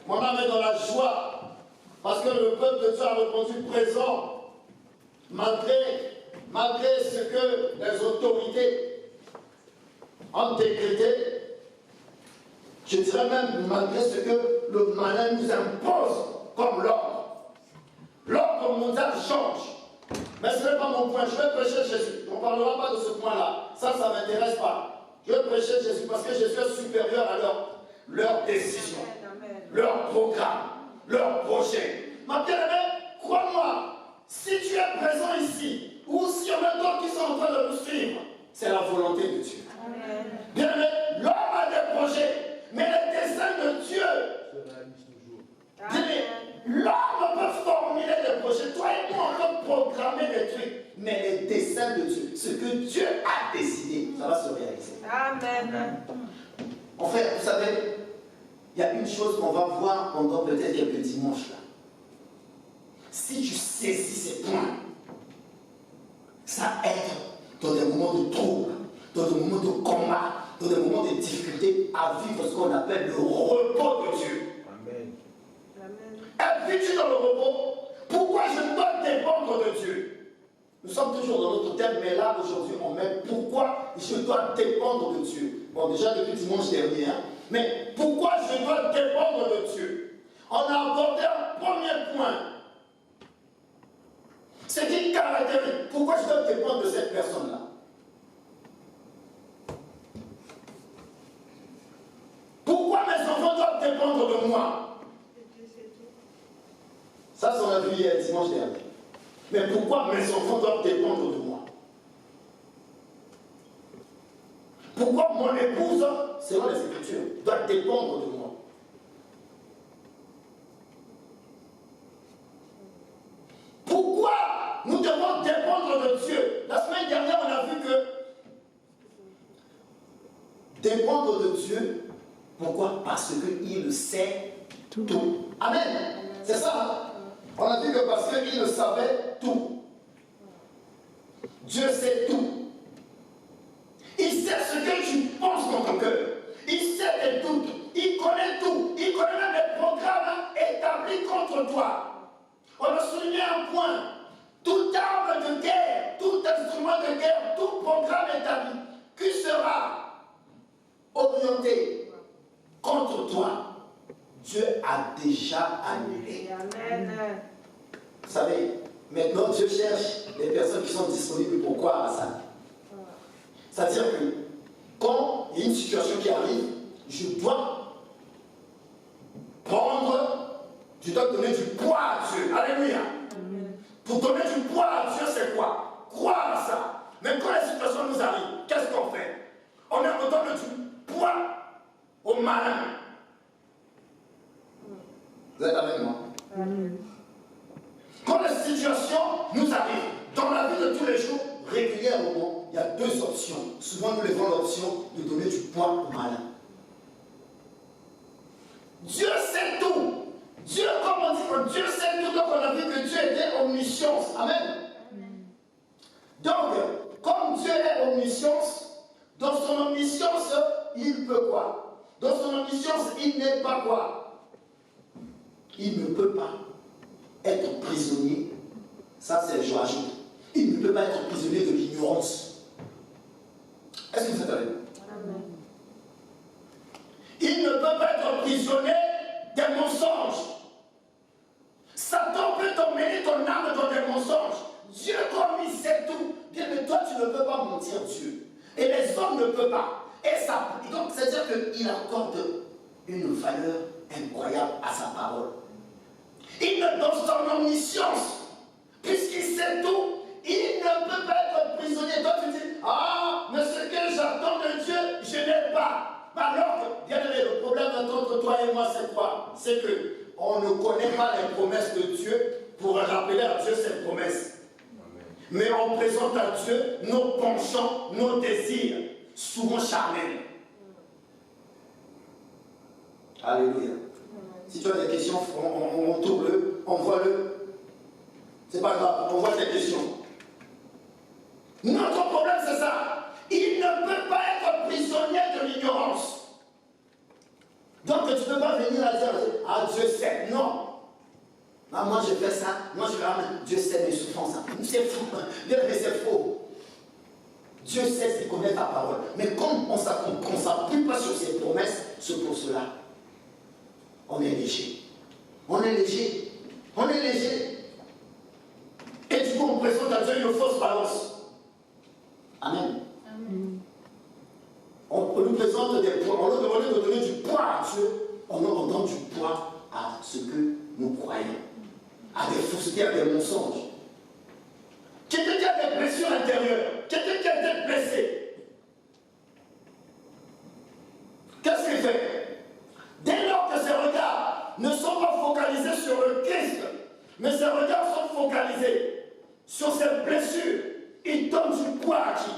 Mon âme est dans la joie. Parce que le peuple de Dieu a répondu présent. Malgré ce que les autorités ont décrété, je dirais même malgré ce que le malin nous impose comme l'ordre. L'ordre mondial change. Mais ce n'est pas mon point. Je vais prêcher Jésus. On ne parlera pas de ce point-là. Ça ne m'intéresse pas. Je vais prêcher Jésus parce que Jésus est supérieur à leur décision, leur programme, leur projet. Ma bien-aimée, crois-moi, si tu es présent ici, ou si on a d'autres qui sont en train de nous suivre, c'est la volonté de Dieu. Bien-aimé, l'homme a des projets, mais les desseins de Dieu l'homme peut formuler des projets. Toi et moi, on peut programmer des trucs. Mais les desseins de Dieu, ce que Dieu a décidé, ça va se réaliser. Amen. En fait, vous savez, il y a une chose qu'on va voir pendant peut-être quelques dimanches là. Si tu saisis ces points, ça aide dans des moments de trouble, dans des moments de combat, dans des moments de difficulté à vivre ce qu'on appelle le repos de Dieu. Vis-tu dans le repos? Pourquoi je dois dépendre de Dieu? Nous sommes toujours dans notre thème, mais là aujourd'hui on met pourquoi je dois dépendre de Dieu. Bon, déjà depuis dimanche dernier, hein, mais pourquoi je dois dépendre de Dieu? On a abordé un premier point. Ce qui caractérise pourquoi je dois dépendre de cette personne-là. Pourquoi mes enfants doivent dépendre de moi? Ça, c'est ce qu'on a vu hier, dimanche dernier. Mais pourquoi mes enfants doivent dépendre de moi? Pourquoi mon épouse, selon les Écritures, doit dépendre de moi? Pourquoi nous devons dépendre de Dieu? La semaine dernière, on a vu que dépendre de Dieu, pourquoi? Parce qu'il sait tout. Amen. C'est ça, hein? On a vu que parce qu'il savait tout. Dieu sait tout. Il sait ce que tu penses dans ton cœur. Il sait tes doutes. Il connaît tout. Il connaît même les programmes établis contre toi. On a souligné un point. Toute arme de guerre, tout instrument de guerre, tout programme établi qui sera orienté contre toi, Dieu a déjà annulé. Amen. Vous savez, maintenant Dieu cherche les personnes qui sont disponibles pour croire à ça. C'est-à-dire que quand il y a une situation qui arrive, je dois donner du poids à Dieu. Alléluia. Pour donner du poids à Dieu, c'est quoi? Croire à ça. Même quand les situations nous arrivent, qu'est-ce qu'on fait? On donne du poids au malin. Vous êtes avec moi? Quand les situations nous arrivent, dans la vie de tous les jours, régulièrement, il y a deux options. Souvent, nous levons l'option de donner du poids au malin. Dieu sait tout. Dieu, comme on dit que Dieu sait tout, donc on a vu que Dieu était omniscience. Amen. Donc, comme Dieu est omniscience, dans son omniscience, il peut quoi? Dans son omniscience, il n'est pas quoi? Il ne peut pas être prisonnier. Ça, c'est je rajoute. Il ne peut pas être prisonnier de l'ignorance. Est-ce que vous êtes avec moi? Il ne peut pas être prisonnier des mensonges. Satan peut t'emmener ton âme dans des mensonges. Dieu, comme il sait tout, bien que toi, tu ne peux pas mentir Dieu. Et les hommes ne peuvent pas. Et ça, donc, c'est-à-dire qu'il accorde une valeur incroyable à sa parole. Il ne donne son omniscience. Puisqu'il sait tout, il ne peut pas être prisonnier. Toi, tu dis, ah, mais ce que j'attends de Dieu, je n'ai pas. Alors que, bien aimé, le problème entre toi et moi, c'est quoi? C'est qu'on ne connaît pas les promesses de Dieu pour rappeler à Dieu ses promesses. Amen. Mais on présente à Dieu nos penchants, nos désirs, souvent charnels. Alléluia. Si tu as des questions, on tourne-le, envoie-le. C'est pas grave, envoie tes questions. Notre problème, c'est ça. Il ne peut pas être prisonnier de l'ignorance. Donc tu ne peux pas venir à dire, Ah, moi je fais ça, moi je vais Dieu sait mes souffrances. C'est fou, bien aimé, c'est faux. Dieu sait ce qu'il connaît ta parole. Mais comme on ne s'appuie pas sur ses promesses, c'est pour cela. On est léger. On est léger. On est léger. Et du coup, on présente à Dieu une fausse balance. Amen. Amen. On nous présente des poids. On leur demande de donner du poids à Dieu. On donne du poids à ce que nous croyons. À des faussetés, à des mensonges. Quelqu'un qui a des blessures intérieures. Quelqu'un qui a été blessé. Qu'est-ce qu'il fait? Dès lors que ses regards ne sont pas focalisés sur le Christ, mais ses regards sont focalisés sur ses blessures, il donne du poids à qui?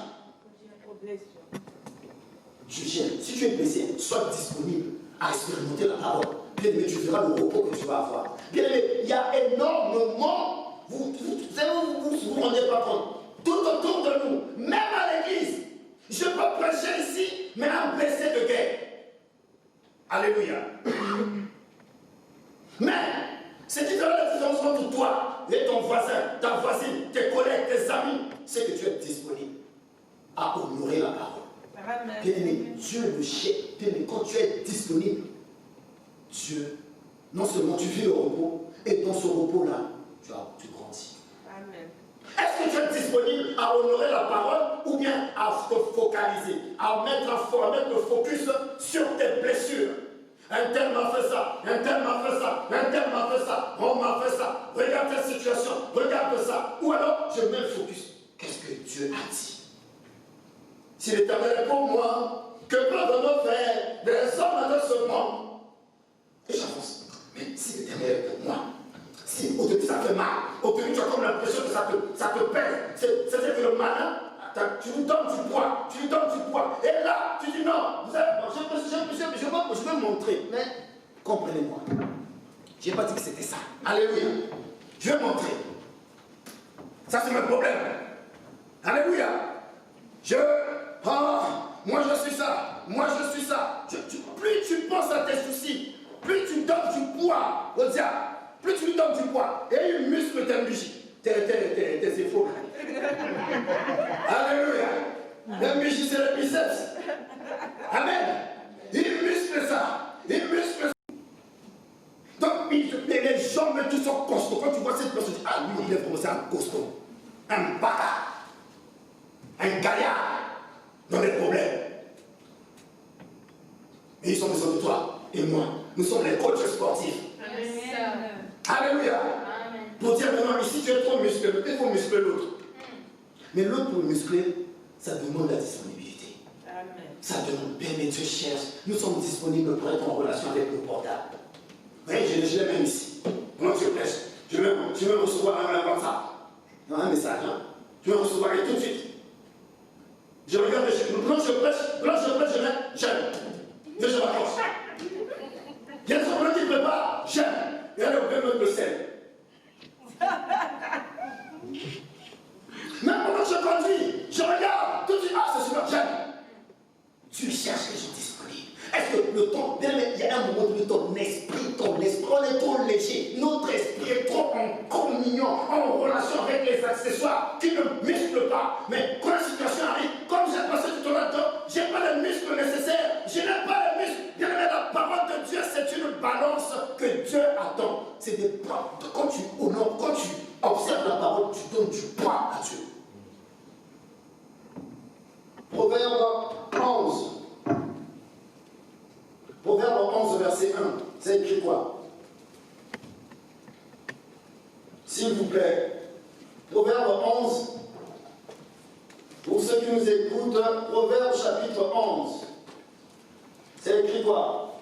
Tu gères. Si tu es blessé, sois disponible à expérimenter la parole. Bien aimé, tu verras le repos que tu vas avoir. Bien aimé, il y a énormément, vous vous rendez pas compte, tout autour de nous, même à l'église. Je peux prêcher ici, mais un blessé de guerre. Alléluia. Mais, c'est différent la différence entre toi et ton voisin, ta voisine, tes collègues, tes amis, c'est que tu es disponible à honorer la parole. Bien aimé, Dieu le cherche. Bien aimé, quand tu es disponible, Dieu, non seulement tu vis le repos, et dans ce repos-là, tu grandis. Amen. Est-ce que tu es disponible à honorer la parole ou bien à te focaliser, à mettre le focus sur tes blessures? Un tel m'a fait ça, un tel m'a fait ça, un tel m'a fait ça, on m'a fait ça, regarde ta situation, regarde ça. Ou alors, je mets le focus. Qu'est-ce que Dieu a dit? Si l'Éternel est pour moi, que peuvent me faire des hommes de ce monde? Et j'avance. Mais si l'Éternel est pour moi, si au début ça fait mal, au début tu as comme l'impression que ça te pèse, c'est-à-dire que le malin, tu lui donnes du poids, Et là, tu dis non, je vais montrer, mais comprenez-moi. Je n'ai pas dit que c'était ça. Alléluia. Je vais montrer. Ça, c'est mon problème. Alléluia. Moi je suis ça, plus tu penses à tes soucis, plus tu donnes du poids au diable, plus tu lui donnes du poids, et il muscle tes bougies, tes efforts. Alléluia. Les bougies, c'est les biceps. Amen. Il muscle ça, Donc, les jambes, tous sont costauds. Quand tu vois cette personne, tu dis, ah lui, il est vraiment un costaud, un bâtard, un gaillard. Dans les problèmes. Mais ils sont besoin de toi et moi. Nous sommes les coachs sportifs. Amen. Alléluia. Amen. Pour dire maintenant, ici tu es trop musclé, il faut muscler l'autre. Mais l'autre pour muscler, ça demande la disponibilité. Amen. Ça demande, bien, mais Dieu cherche. Nous sommes disponibles pour être en relation avec le portable. Oui, je l'ai même ici. Moi, je prêche. Je vais recevoir un WhatsApp. Non, un message. Hein. Je vais recevoir et tout de suite. Je regarde, quand je prêche, je mets j'aime. Je m'accroche. Il y a des gens qui préparent, j'aime. Et allez, on peut mettre le sel. Même quand je conduis, je regarde, tout de suite, c'est super, j'aime. Tu cherches les gens disponibles. Est-ce que le temps, il y a un moment où ton esprit, on est trop léger. Notre esprit est trop en communion, en relation avec les accessoires qui ne musclent pas. Mais quand la situation arrive, comme j'ai passé tout le temps, je n'ai pas les muscles nécessaires. Je n'ai pas les muscles. Bien aimé, la parole de Dieu, c'est une balance que Dieu attend. C'est des poids. Quand tu honores, quand tu observes la parole, tu donnes du poids à Dieu. Proverbe 11. Proverbe 11, verset 1. C'est écrit quoi? S'il vous plaît. Proverbe 11. Pour ceux qui nous écoutent, Proverbe chapitre 11. C'est écrit quoi?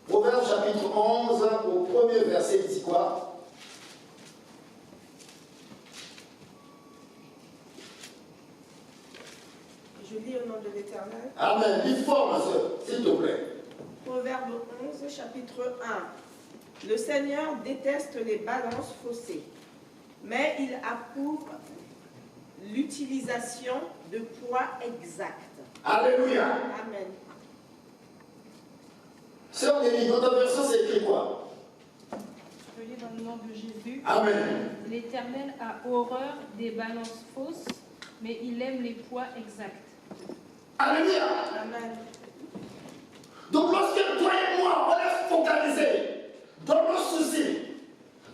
Proverbe chapitre 11, au premier verset, il dit quoi? Je lis au nom de l'Éternel. Amen. Lis fort, ma soeur, s'il te plaît. Proverbe 11, chapitre 1. Le Seigneur déteste les balances faussées, mais il approuve l'utilisation de poids exact. Alléluia. Amen. Sœur Nelly, dans ta version, c'est écrit quoi? Je lis dans le nom de Jésus. Amen. L'Éternel a horreur des balances fausses, mais il aime les poids exacts. Alléluia. Amen. Donc lorsque toi et moi, on est focalisés dans nos soucis,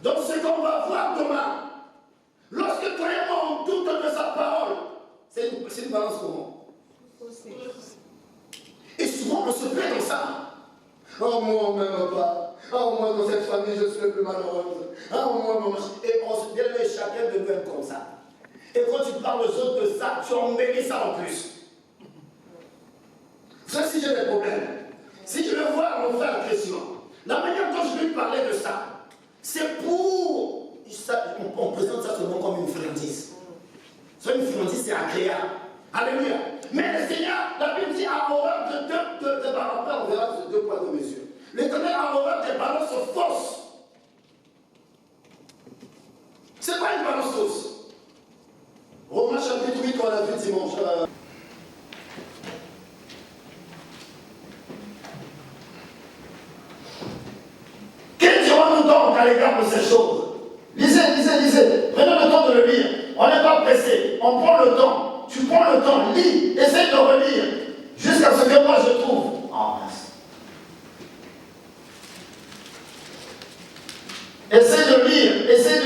dans ce qu'on va voir demain, lorsque toi et moi, on doute de sa parole, c'est une balance comment? Faussé. Et souvent, on se plaît dans ça. Oh, moi, on ne m'aime pas. Oh, moi, dans cette famille, je suis le plus malheureuse. Oh, moi, maman. Et on se dit, chacun de nous est comme ça. Et quand tu parles aux autres de ça, tu embellis ça en plus. Ça, si j'ai des problèmes, si tu veux voir mon frère Christian, la manière dont je lui parlais de ça, c'est pour. On présente ça seulement comme une friandise. C'est une friandise, c'est agréable. Alléluia. Mais le Seigneur, la Bible dit, a horreur de deux balances. On verra de deux poids de mesure. L'Éternel a horreur des balances fausses. C'est pas une balance fausse. Romains chapitre 8, on l'a vu dimanche. Quel dirons-nous donc à l'égard de ces choses? Lisez. Prenez le temps de le lire. On n'est pas pressé. On prend le temps. Tu prends le temps, lis, essaye de relire, jusqu'à ce que moi je trouve. Oh, mince. Essaye de lire et essaye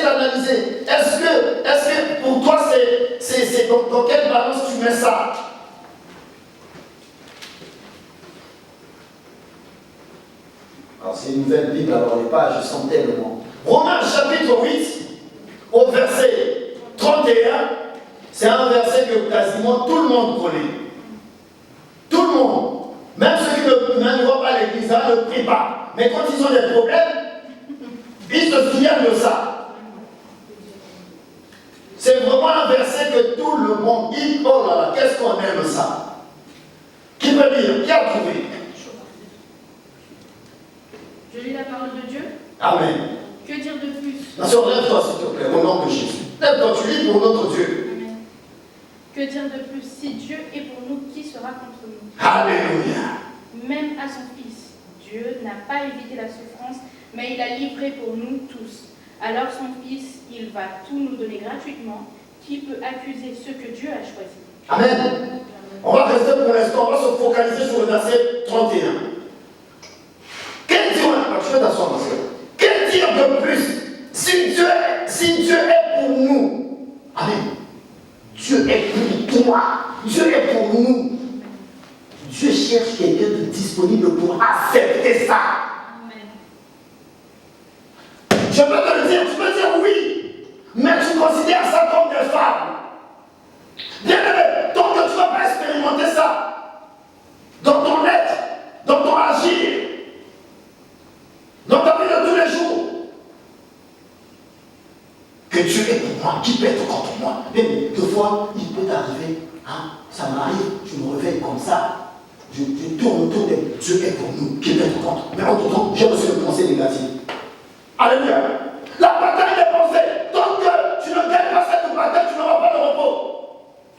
d'analyser. Est-ce que pour toi, c'est dans quelle balance tu mets ça? Alors c'est une nouvelle Bible, alors les pages sont tellement. Romains chapitre 8, au verset 31, c'est un verset que quasiment tout le monde connaît. Tout le monde. Même ceux qui ne vont pas à l'église, ne prient pas. Mais quand ils ont des problèmes, ils se souviennent de ça. C'est vraiment un verset que tout le monde dit, oh là là, qu'est-ce qu'on aime ça? Qui peut lire? Qui a trouvé? Je lis la parole de Dieu. Amen. Que dire de plus? Nation, lève-toi s'il te plaît, au nom de Jésus. Lève-toi, tu lis pour notre Dieu. Amen. Que dire de plus? Si Dieu est pour nous, qui sera contre nous? Alléluia. Même à son Fils, Dieu n'a pas évité la souffrance, mais il l'a livré pour nous tous. Alors son Fils, il va tout nous donner gratuitement. Qui peut accuser ceux que Dieu a choisis? Amen. On va rester pour l'instant, on va se focaliser sur le verset 31. Quel dire, tu peux t'asseoir, ma soeur. Quel dire de plus? Si Dieu est pour nous, amen. Dieu est pour toi, Dieu est pour nous. Dieu cherche quelqu'un de disponible pour accepter ça. Amen. Je peux te le dire, tu peux dire oui, mais tu considères ça comme des femmes. Bien aimé, tant que tu ne vas pas expérimenter ça dans ton être, dans ton agir, dans ta vie de tous les jours, que Dieu est pour moi, qui peut être contre moi? Mais des fois, il peut t'arriver, hein, ça m'arrive, je me réveille comme ça, je tourne autour de Dieu est pour nous, qui peut être contre. Mais entre-temps, j'ai reçu le pensée négative. Alléluia. La bataille des pensées, tant que tu ne gagnes pas cette bataille, tu n'auras pas de repos.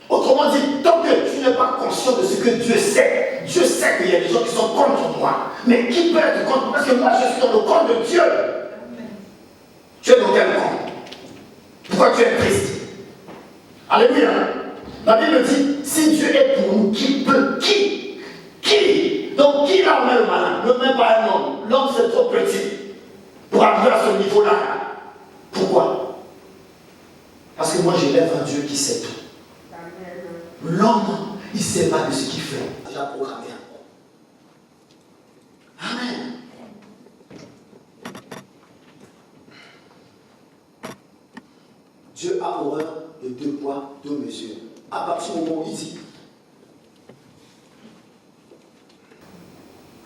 Autrement dit, tant que tu n'es pas conscient de ce que Dieu sait qu'il y a des gens qui sont contre moi. Mais qui peut être contre moi? Parce que moi, je suis dans le camp de Dieu. Tu es dans quel camp? Pourquoi tu es triste? Alléluia. La Bible dit, si Dieu est pour nous, qui peut? Qui? Donc qui l'a met le malin? Ne met pas un homme. L'homme c'est trop petit pour arriver à ce niveau-là. Pourquoi? Parce que moi j'élève un Dieu qui sait tout. L'homme, il ne sait pas de ce qu'il fait. Il a programmé. Amen. Dieu a horreur de deux poids, deux mesures. À partir du moment où il dit.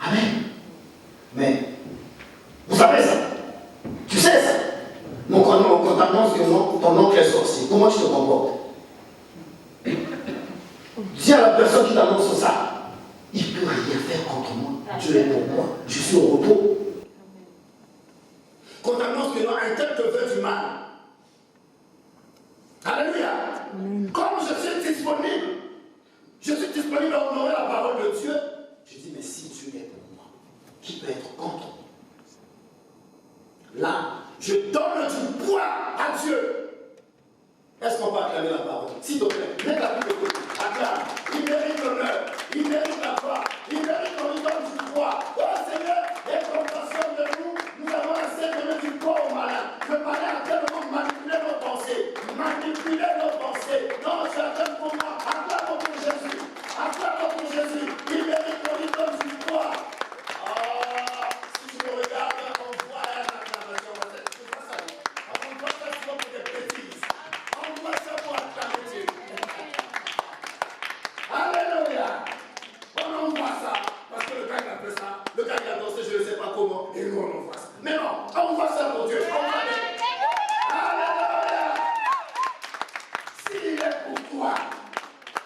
Amen. Mais, vous savez ça? Tu sais ça? Donc, quand t'annonces que ton oncle est sorcier, comment tu te comportes? Dis à la personne qui t'annonce ça, il ne peut rien faire contre moi. Dieu est pour moi. Je suis au repos. Quand t'annonces que un tel te fait du mal, Alléluia. Comme je suis disponible à honorer la parole de Dieu, je dis, mais si Dieu est pour moi, qui peut être contre moi? Là, je donne du poids à Dieu. Est-ce qu'on peut acclamer la parole? S'il te plaît, mets ta Bible de côté, acclame. Il mérite l'honneur, il mérite la foi, il mérite qu'on lui donne du poids. Oh Seigneur, aie compassion de nous. Nous avons assez donné du poids au malin. Le malin a tellement manipulé nos pensées. Non, tu acclames pour moi. Acclame pour Jésus. Acclame pour Jésus. Il mérite qu'on lui donne du poids. Oh, si tu me regardes, on voit la acclamation. C'est pas ça. On voit ça souvent pour des bêtises. On voit ça pour acclamer Dieu. Alléluia. On voit ça. Parce que le gars il a fait ça. Le gars il a dansé, je ne sais pas comment. Et nous on voit ça. Mais non, on voit ça pour Dieu. Alléluia. S'il est pour toi,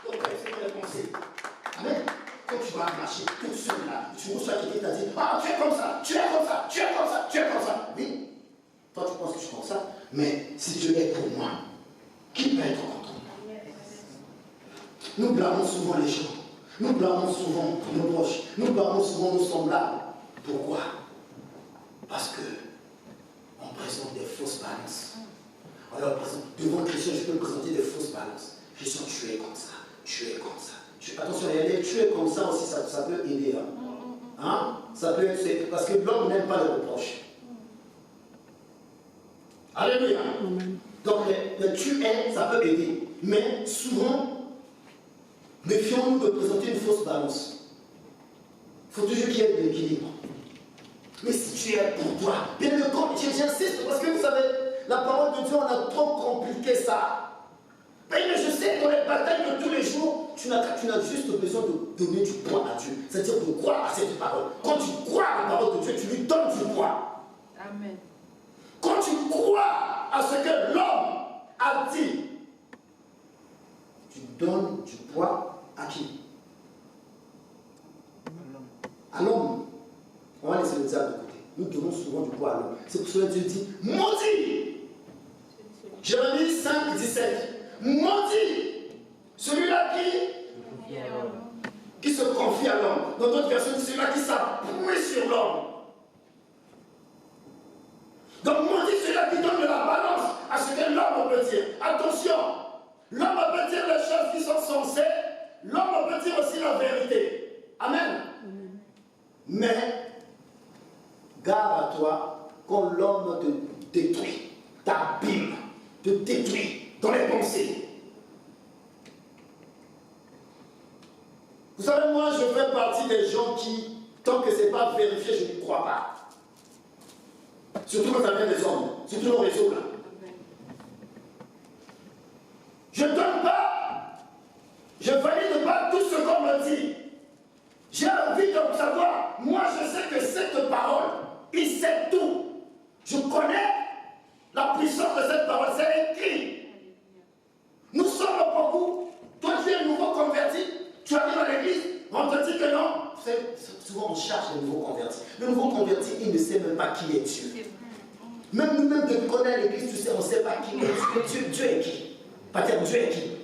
donc il faut les penser. Amen. Quand tu vas marcher tout seul là, tu reçois quelqu'un qui t'a dit, ah tu es comme ça, tu es comme ça, tu es comme ça, tu es comme ça. Oui, toi tu penses que je suis comme ça, mais si Dieu est pour moi, qui peut être contre moi? Nous blâmons souvent les gens, nous blâmons souvent nos proches, nous blâmons souvent nos semblables. Pourquoi? Parce que on présente des fausses balances. Alors, devant Christian, je peux me présenter des fausses balances. Christian, tu es comme ça, tu es comme ça. Attention, regardez, tu es comme ça aussi, ça peut aider. Hein? Ça peut être, parce que l'homme n'aime pas les reproches. Alléluia. Donc, le tu es, ça peut aider. Mais souvent, méfions-nous de présenter une fausse balance. Il faut toujours qu'il y ait de l'équilibre. Mais si tu es pour toi, bien le corps, j'insiste, parce que vous savez, la parole de Dieu, on a trop compliqué ça. Mais je sais que dans les batailles de tous les jours, tu n'as juste besoin de donner du poids à Dieu. C'est-à-dire de croire à cette parole. Quand tu crois à la parole de Dieu, tu lui donnes du poids. Amen. Quand tu crois à ce que l'homme a dit, tu donnes du poids à qui? À l'homme. On va laisser le diable de côté. Nous donnons souvent du poids à l'homme. C'est pour cela que Dieu dit, maudit. Jérémie 5, 17. Maudit celui-là qui se confie à l'homme. Dans d'autres versions, celui-là qui s'appuie sur l'homme. Donc maudit celui-là qui donne de la balance à ce que l'homme peut dire. Attention, l'homme peut dire les choses qui sont censées, l'homme peut dire aussi la vérité. Amen. Mais garde à toi quand l'homme te détruit, t'abîme, te détruit dans les pensées. Vous savez, moi, je fais partie des gens qui, tant que ce n'est pas vérifié, je ne crois pas. Surtout quand ça vient des hommes, surtout nos réseaux là. Je ne donne pas, je valide pas tout ce qu'on me dit. J'ai envie de savoir, moi je sais que cette parole, il sait tout. Je connais la puissance de cette parole, c'est écrit. Nous sommes beaucoup. Toi tu es nouveau converti, tu arrives à l'église, on te dit que non. Souvent on cherche les nouveaux convertis. Le nouveau converti, il ne sait même pas qui est Dieu. Même nous-mêmes de connaître l'église, tu sais, on ne sait pas qui est Dieu. Dieu est qui? Pas dire Dieu est qui?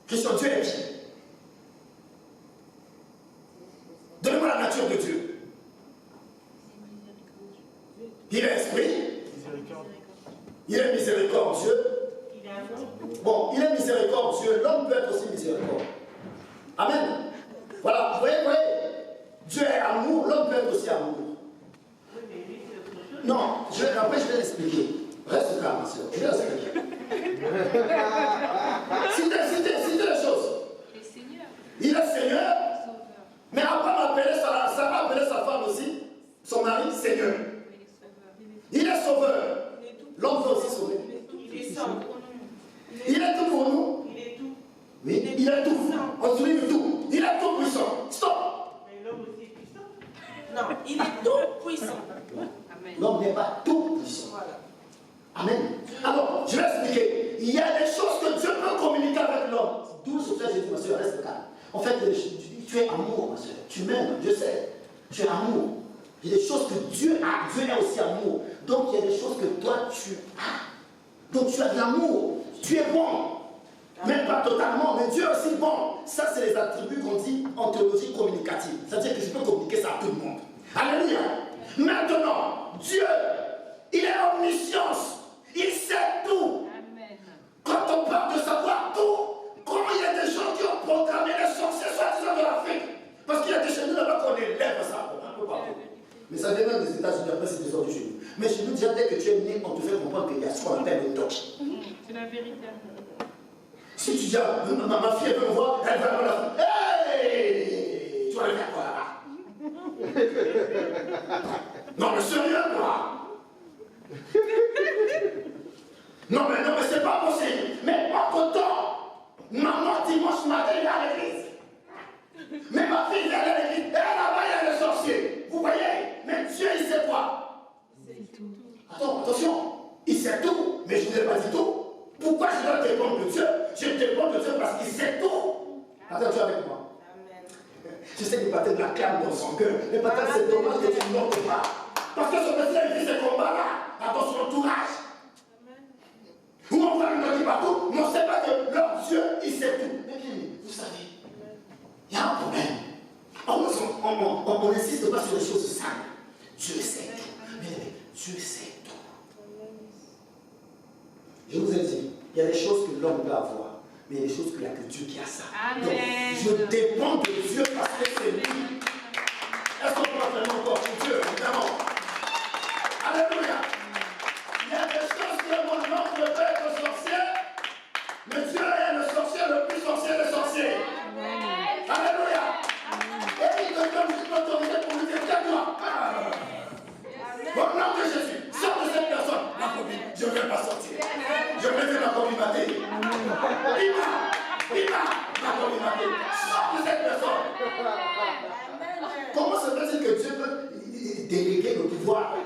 Christian, Dieu est qui? Donnez-moi la nature de Dieu. Il est esprit. Il est miséricordieux. Bon, il est miséricordieux. L'homme peut être aussi miséricordieux. Amen. Voilà, vous voyez, Dieu est amour, l'homme peut être aussi amour. Non, après je vais l'expliquer. Reste calme, ma soeur. Je vais l'expliquer. Citez les choses. Il est Seigneur. Mais Abraham a appelé sa femme aussi, son mari, Seigneur. Il est sauveur. L'homme peut aussi sauver. Il est tout pour nous. Oui, il est tout. On souligne tout. Il est tout puissant. Stop. Mais l'homme aussi est puissant. Non, il est tout puissant. L'homme n'est pas tout puissant. Amen. Alors, je vais expliquer. Il y a des choses que Dieu peut communiquer avec l'homme. D'où ce fait, j'ai dit, ma soeur, reste calme. En fait, tu es amour, ma soeur. Tu m'aimes, je sais. Tu es amour. Il y a des choses que Dieu a. Dieu est aussi amour. Donc il y a des choses que toi tu as. Donc tu as de l'amour. Tu es bon. Même pas totalement, mais Dieu est aussi bon. Ça, c'est les attributs qu'on dit en théologie communicative. C'est-à-dire que je peux communiquer ça à tout le monde. Alléluia. Maintenant, Dieu, il est omniscience. Il sait tout. Amen. Quand on parle de savoir tout, comment il y a des gens qui ont programmé les sorciers soi-disant de l'Afrique. Parce qu'il y a des chez nous là-bas qu'on élève ça, un peu partout. Mais ça vient même des États-Unis, après c'est descendu chez nous. Mais chez nous, déjà dès que tu es né, on te fait comprendre qu'il y a ce qu'on appelle une torche. C'est la vérité. Si tu dis, ma fille, elle veut me voir, elle va me la... Hey, tu vas aller faire quoi là-bas? Non, mais sérieux, quoi. Non, mais c'est pas possible. Mais entre-temps, maman, dimanche matin, il est à l'église. Mais ma fille, elle est à l'église. Et là-bas, il y a les sorciers. Vous voyez? Mais Dieu, il sait quoi? Attends, attention. Il sait tout, mais je ne l'ai pas dit tout. Pourquoi je dois dépendre de Dieu? Je dépends de Dieu parce qu'il sait tout. Attends, tu es avec moi? Amen. Je sais que peut-être la clame dans son cœur. Mais peut-être c'est dommage que tu ne montres pas. Parce que ce monsieur il vit ce combat-là dans son entourage. Où on va lui dire partout, mais on ne sait pas que leur Dieu, il sait tout. Mais bien, vous savez, il y a un problème. On n'insiste pas sur les choses simples. Dieu sait tout. Mais Dieu sait tout. Je vous ai dit, il y a des choses que l'homme peut avoir, mais il y a des choses qu'il n'y a que Dieu qui a ça. Amen. Donc, je dépends de Dieu parce que c'est lui. Est-ce qu'on peut faire encore pour Dieu, évidemment? Alléluia. Il y a des choses que mon oncle peut être sorcier, mais Dieu est le sorcier le plus sorcier des sorciers. Alléluia. Et il te donne une autorité pour lui dire, tiens-toi. Au nom de Jésus, sors de cette personne. La copine, je ne vais pas sortir. Je vais faire la copine mater. Bima, la copine mater. Sors de cette personne. Comment se fait-il que Dieu peut déléguer le pouvoir?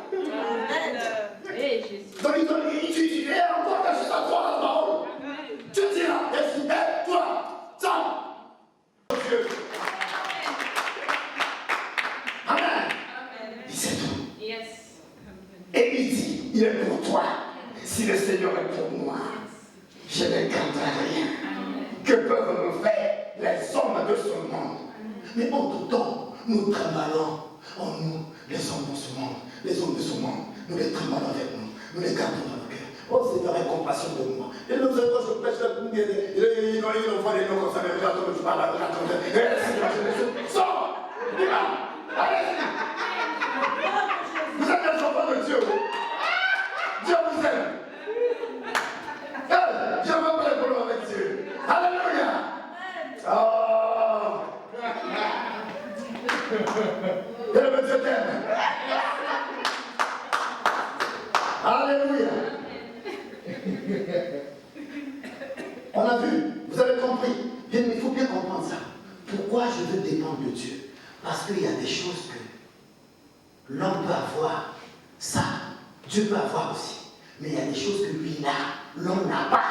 Et Jésus. Donc il est encore quand je t'en crois la parole. Tu diras, et toi, sors. Dieu. Amen. Il sait tout. Yes. Et il dit, il est pour toi. Si le Seigneur est pour moi, je ne craindrai rien. Que peuvent me faire les hommes de ce monde? Mais en tout temps, nous tremblons en nous, les hommes de ce monde. Les hommes de ce monde, nous les tremblons avec nous. Nous les gardons dans le cœur. Oh Seigneur, aie compassion de moi. Et nous, quand je prêche la lumière, ils envoient les noms comme ça, mais regarde comme je parle à la Seigneur, sors! Allez! Vous êtes des enfants de Dieu. Dieu vous aime. Je ne veux pas les problèmes avec Dieu. Alléluia. Oh. Et Dieu t'aime. Alléluia. On a vu, vous avez compris. Bien, il faut bien comprendre ça. Pourquoi je veux dépendre de Dieu? Parce qu'il y a des choses que l'homme peut avoir. Ça, Dieu peut avoir aussi. Mais il y a des choses que lui, il a, l'homme n'a pas.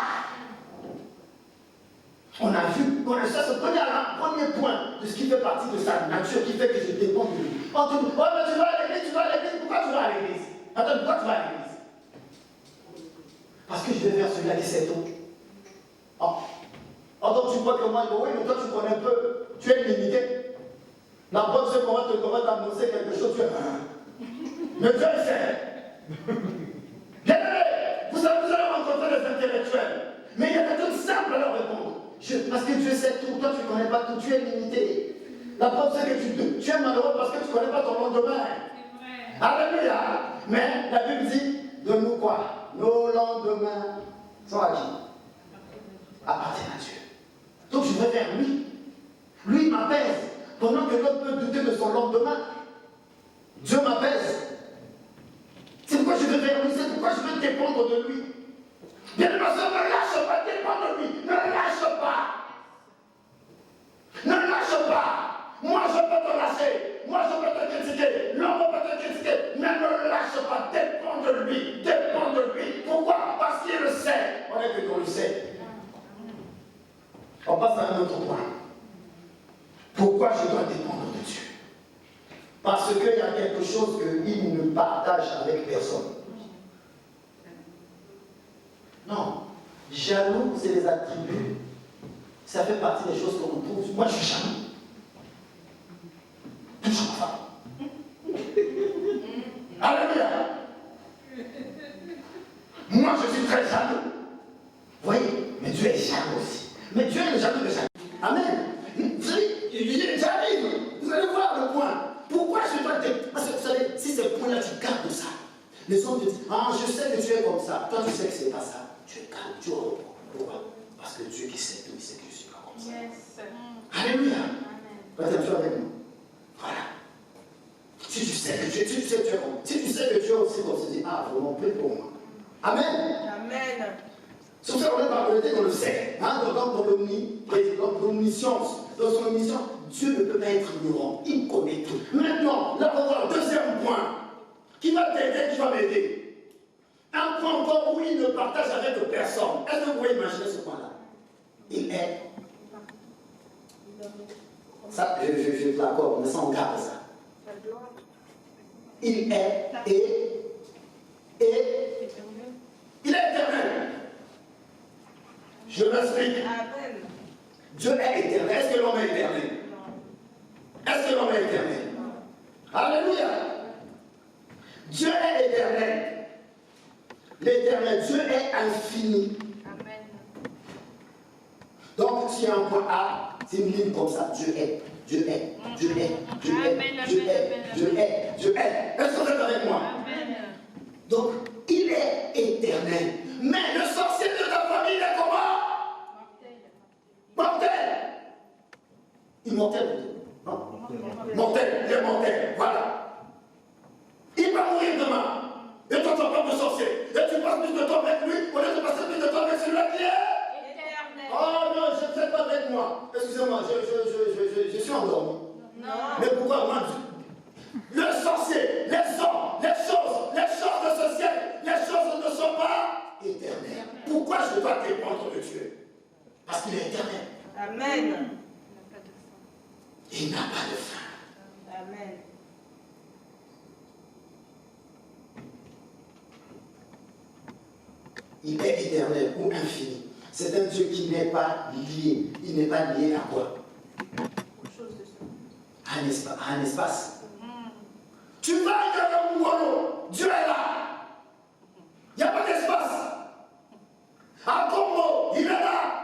On a vu, ça se prenait à un premier point de ce qui fait partie de sa nature, qui fait que je dépends de lui. On te dit, oh, mais tu vas à l'église, pourquoi tu vas à l'église? Attends, pourquoi tu vas à l'église? Parce que je vais vers celui-là qui sait tout. Oh, donc tu crois que moi, oui, mais toi tu connais un peu, tu es limité. La bonne c'est qu'on va t'annoncer quelque chose, tu es... Mais Dieu il sait. Bien aimé, vous allez rencontrer des intellectuels, mais il y a des trucs simples à leur répondre. Parce que Dieu sait tout, toi tu ne connais pas tout, tu es limité. La preuve c'est que tu es malheureux parce que tu ne connais pas ton lendemain. Alléluia. Mais la Bible dit, de nous quoi? Nos lendemains sont à qui? Appartiennent à Dieu. Donc je vais vers lui. Lui m'apaise. Pendant que l'autre peut douter de son lendemain, Dieu m'apaise. C'est pourquoi je vais vers lui, c'est pourquoi je veux dépendre de lui. Bien aimé, ne lâche pas, dépends de lui. Ne lâche pas. Ne lâche pas. Moi je peux te lâcher. Moi je peux te critiquer. L'homme peut te critiquer. Mais ne lâche pas. Dépends de lui. Dépends de lui. Pourquoi? Parce qu'il le sait. On est que qu'on le sait. On passe à un autre point. Pourquoi je dois dépendre de Dieu? Parce qu'il y a quelque chose qu'il ne partage avec personne. Non. Jaloux, c'est des attributs. Ça fait partie des choses qu'on trouve. Moi, je suis jaloux. Toujours pas. Alléluia. Moi, je suis très jaloux. Vous voyez, mais Dieu est jaloux aussi. Mais Dieu est jaloux de jaloux. Amen. J'arrive. Vous allez voir le point. Pourquoi je dois te... Parce que vous savez, si ce point-là, tu gardes ça. Les hommes te disent, ah, je sais que tu es comme ça. Toi, tu sais que ce n'est pas ça. Tu es calme, tu reprends. Pourquoi? Parce que Dieu qui sait tout, il sait que je ne suis pas comme ça. Yes. Alléluia. Amen. Peut-être tu es avec nous. Voilà. Si tu sais que tu es comme, si tu sais que tu es aussi comme ça, tu dis, ah, vraiment, prie pour moi. Amen. Amen. Sur ce, on est par on le sait. Hein, dans l'omniscience, dans son omniscience, Dieu ne peut pas être ignorant. Il connaît tout. Maintenant, là, on va voir le deuxième point. Qui va t'aider, qui va m'aider. Un point encore où il ne partage avec personne. Est-ce que vous pouvez imaginer ce point-là? Il est. Ça, je l'accorde, mais ça, on garde ça. Il est et il est éternel. Je m'explique. Amen. Dieu est éternel. Est-ce que l'homme est éternel? Est-ce que l'homme est éternel? Alléluia. Dieu est éternel. L'éternel, Dieu est infini. Amen. Donc, s'il y a un point A, c'est une ligne comme ça. Dieu est. Dieu est. Dieu est. Dieu est. Dieu est. Dieu est. Dieu est. Est-ce que vous êtes avec moi? Amen. Donc, il est éternel. Mais le sorcier de ta famille est comment? Mortel. Immortel. Non? Mortel. Il est mortel. Voilà. Il va mourir demain. Et toi, tu as peur de sorcier. Et tu passes plus de temps avec lui au lieu de passer plus de temps avec celui-là qui est. Éternel. Oh non, je ne fais pas avec moi. Excusez-moi, je suis endormi. Non. Mais pourquoi moi? Le sorcier, les hommes, les choses de ce siècle, les choses ne sont pas éternelles. Pourquoi je dois dépendre de Dieu? Parce qu'il est éternel. Amen. Il n'a pas de fin. Amen. Il est éternel ou infini. C'est un Dieu qui n'est pas lié. Il n'est pas lié à quoi? À un espace. Tu vas dans un Mouano, Dieu est là. Il n'y a pas d'espace. À Congo, il est là.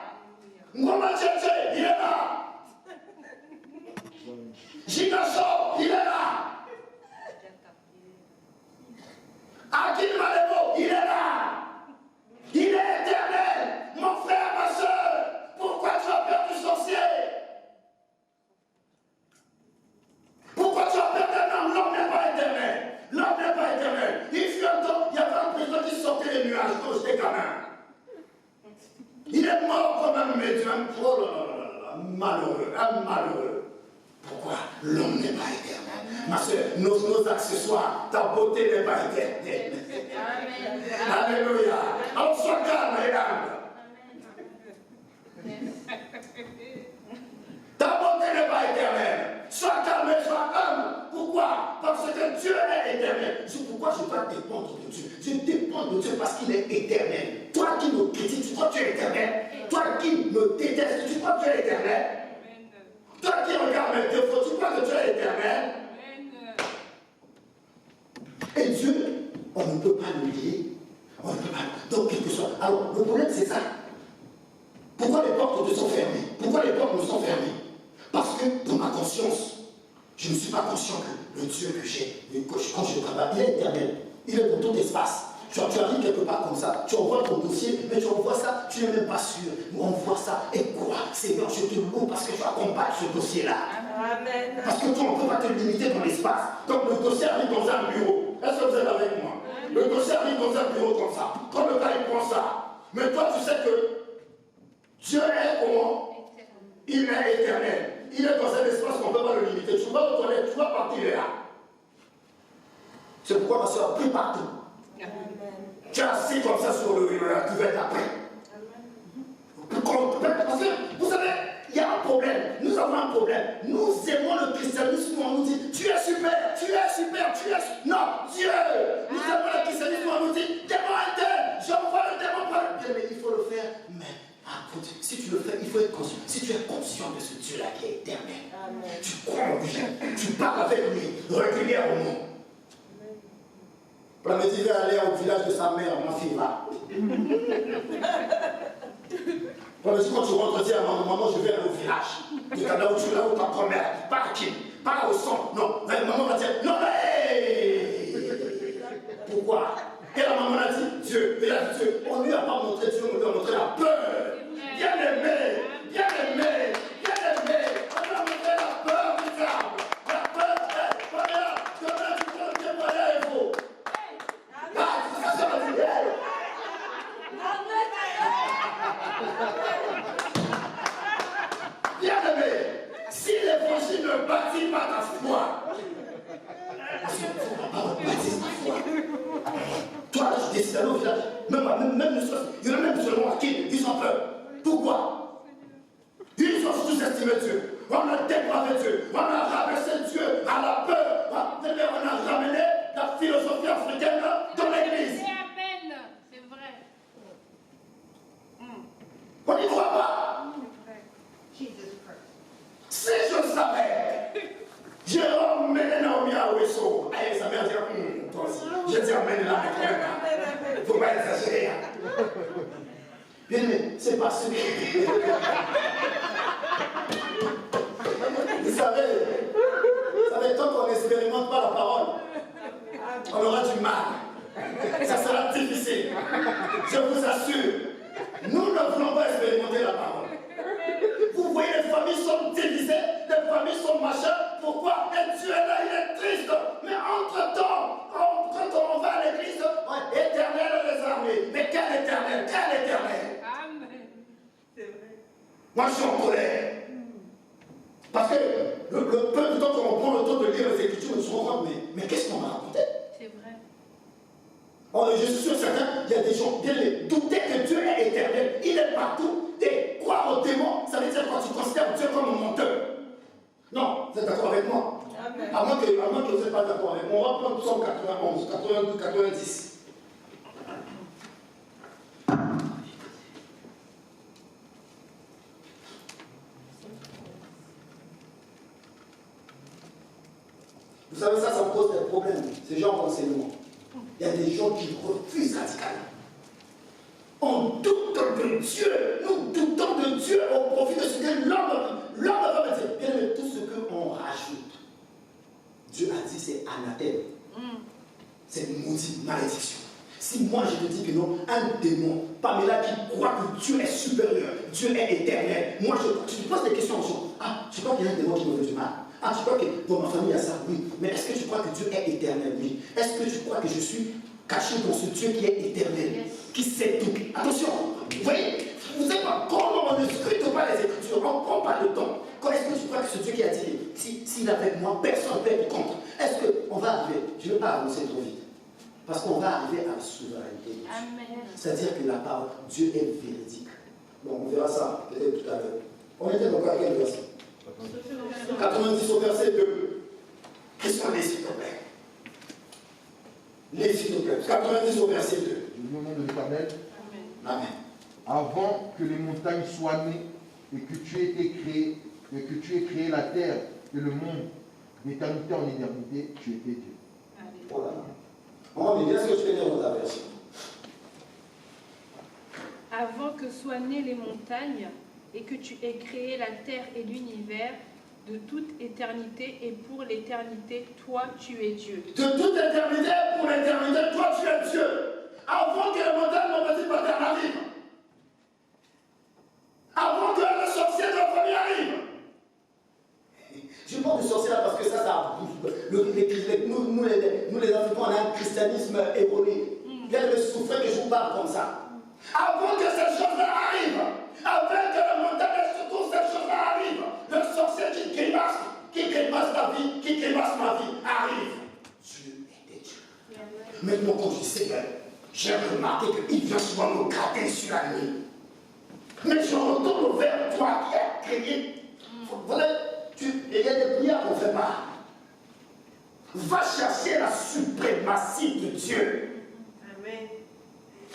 Ngoma Tchétché, il est là. Ginacho, il est là. Akin Malebo, il est là. Il est éternel. Mon frère, ma soeur, pourquoi tu as peur du sorcier? Pourquoi tu as peur d'un homme? L'homme n'est pas éternel. L'homme n'est pas éternel. Il fut un temps, il y avait un président qui sortait les nuages quand j'étais gamin. Il est mort comme un médium. Oh là là là là, malheureux, un malheureux. Pourquoi? L'homme n'est pas éternel. Ma soeur, nos accessoires, ta beauté n'est pas éternelle. Amen. Alléluia. Alors sois calme et humble. Ta bonté n'est pas éternelle. Sois calme et sois humble. Pourquoi? Parce que Dieu est éternel. C'est pourquoi je dois dépendre de Dieu. Je dépends de Dieu parce qu'il est éternel. Toi qui me critiques, tu crois que tu es éternel. Toi qui me détestes, tu crois que tu es éternel. Toi qui regardes mes défauts, tu crois que tu es éternel. Et Dieu, on ne peut pas le lier. On ne peut pas. Donc, quelque chose. Alors, le problème, c'est ça. Pourquoi les portes sont fermées? Pourquoi les portes me sont fermées? Parce que dans ma conscience, je ne suis pas conscient que le Dieu que j'ai, quand je travaille, il est éternel. Il est dans tout espace. Tu arrives quelque part comme ça, tu envoies ton dossier, mais tu envoies ça, tu n'es même pas sûr. On envoie ça, et quoi? Seigneur, je te loue parce que tu as combattu ce dossier-là. Amen. Parce que toi, on ne peut pas te limiter dans l'espace. Donc le dossier arrive dans un bureau. Est-ce que vous êtes avec moi? Le dossier arrive dans un bureau comme ça. Quand le gars, il prend ça. Mais toi, tu sais que Dieu est comment? Il est éternel. Il est dans un espace qu'on ne peut pas le limiter. Tu vas aux toilettes, tu vas partir, il est là. C'est pourquoi ma soeur prie partout. Tu es assis comme ça sur la cuvette après. Parce que, vous savez, il y a un problème. Nous avons un problème. Nous aimons le christianisme où on nous dit tu es super, tu es super, tu es. Non, Dieu. Nous aimons le christianisme où on nous dit démon interne. J'envoie le démon par le. si tu le fais, il faut être conscient. Si tu es conscient de ce Dieu-là qui est éternel, tu crois en lui, tu parles avec lui régulièrement. Pour me dire, il va aller au village de sa mère, ma fille va. Pour me dire, quand tu rentres, dis à maman, je vais aller au village. Tu es là où tu es là où ta grand-mère, pas à qui, pas au sang. Non, maman va dire, non, mais. Pourquoi? Et la maman a dit, Dieu, il a dit Dieu. On ne lui a pas montré Dieu, on lui a montré la peur. Bien aimé, bien aimé, bien aimé. On lui a montré la peur du diable. La peur, voilà, voilà, tu peux le témoigner et vous. Ah, c'est ça, ça va dire. Bien aimé, si l'évangile ne bâtit pas ta foi, parce qu'il ne faut pas bâtir ta foi. Toi, là, je décide d'aller au village. Même ne serait-ce, il y en a même seulement à qui ils ont peur. Pourquoi? Ils ont sous-estimé Dieu. On a dépravé Dieu. On a rabaissé Dieu à la peur. On a ramené la philosophie africaine dans l'église. Amen. C'est vrai. On n'y croit pas. Si je savais, Jérôme menait Naomi à Ouesso. Allez, sa mère dit, toi aussi. Je dis, emmène là, mais quand même. Il ne faut pas exagérer. Bien aimé, c'est pas ce que. Vous savez, tant qu'on n'expérimente pas la parole, on aura du mal. Ça sera difficile. Je vous assure, nous ne voulons pas expérimenter la parole. Vous voyez, les familles sont divisées, les familles sont machin. Pourquoi? Et Dieu est là, il est triste. Mais entre-temps, quand on va à l'église, éternel des armées. Mais quel éternel? Quel éternel? Amen. C'est vrai. Moi, je suis en colère. Parce que le peu de temps qu'on prend le temps de lire les Écritures, on se rend compte, mais qu'est-ce qu'on m'a raconté? C'est vrai. Je suis sûr certain, il y a des gens bien douter que Dieu est éternel, il est partout. Et croire au démon, ça veut dire quand tu considères Dieu comme un menteur. Non, vous êtes d'accord avec moi? Amen. À moins que vous n'êtes pas d'accord avec moi. On va prendre Psaume 91, 92, 90. Vous savez, ça me pose des problèmes, ces gens d'enseignement. Il y a des gens qui refusent radicalement. On doute de Dieu, nous doutons de Dieu au profit de ce que l'homme va me dire. Bien aimé, tout ce qu'on rajoute, Dieu a dit c'est anathème. C'est maudit, malédiction. Si moi je te dis que non, un démon, Pamela qui croit que Dieu est supérieur, Dieu est éternel, moi tu te poses des questions en disant, ah, tu crois qu'il y a un démon qui me fait du mal? Ah, tu crois que dans ma famille il y a ça? Oui. Mais est-ce que tu crois que Dieu est éternel? Oui. Est-ce que tu crois que je suis caché dans ce Dieu qui est éternel, qui sait tout? Attention, vous voyez, vous savez pas comment on ne scrute pas les Écritures, on ne prend pas le temps. Quand est-ce que tu crois que ce Dieu qui a dit, s'il est avec moi, personne ne peut être contre? Est-ce qu'on va arriver? Je ne veux pas avancer trop vite. Parce qu'on va arriver à la souveraineté de Dieu. Amen. C'est-à-dire que la parole, Dieu est véridique. Bon, on verra ça peut-être tout à l'heure. On était dans quel verset? 90 au verset 2. Qu'est-ce qu'on est, s'il te plaît? Les s'il te plaît. 90 au verset 2. Au nom de l'Éternel. Amen. Avant que les montagnes soient nées et que tu aies créé la terre et le monde, d'éternité en éternité, tu étais Dieu. Oh là là. Oh, mais est-ce que tu peux lire dans ta version? Avant que soient nées les montagnes et que tu aies créé la terre et l'univers, de toute éternité et pour l'éternité, toi tu es Dieu. De toute éternité pour l'éternité, toi tu es Dieu. Avant que les montagnes, mon petit pater, arrive. Avant que le sorcier de la famille arrive. Je parle de sorcier là parce que ça nous les Africains, on a un christianisme erroné. Bien de souffrir que je vous parle comme ça. Avant que ces choses-là arrivent, avant que le montagne et surtout ces choses-là arrivent, le sorcier qui grimace ta vie, qui grimace ma vie, arrive. Dieu est Dieu. Maintenant, quand je sais, j'ai remarqué qu'il vient souvent me gratter sur la nuit. Mais je retourne vers toi qui as créé. Voilà, il y a des prières qu'on ne fait pas. Va chercher la suprématie de Dieu. Amen.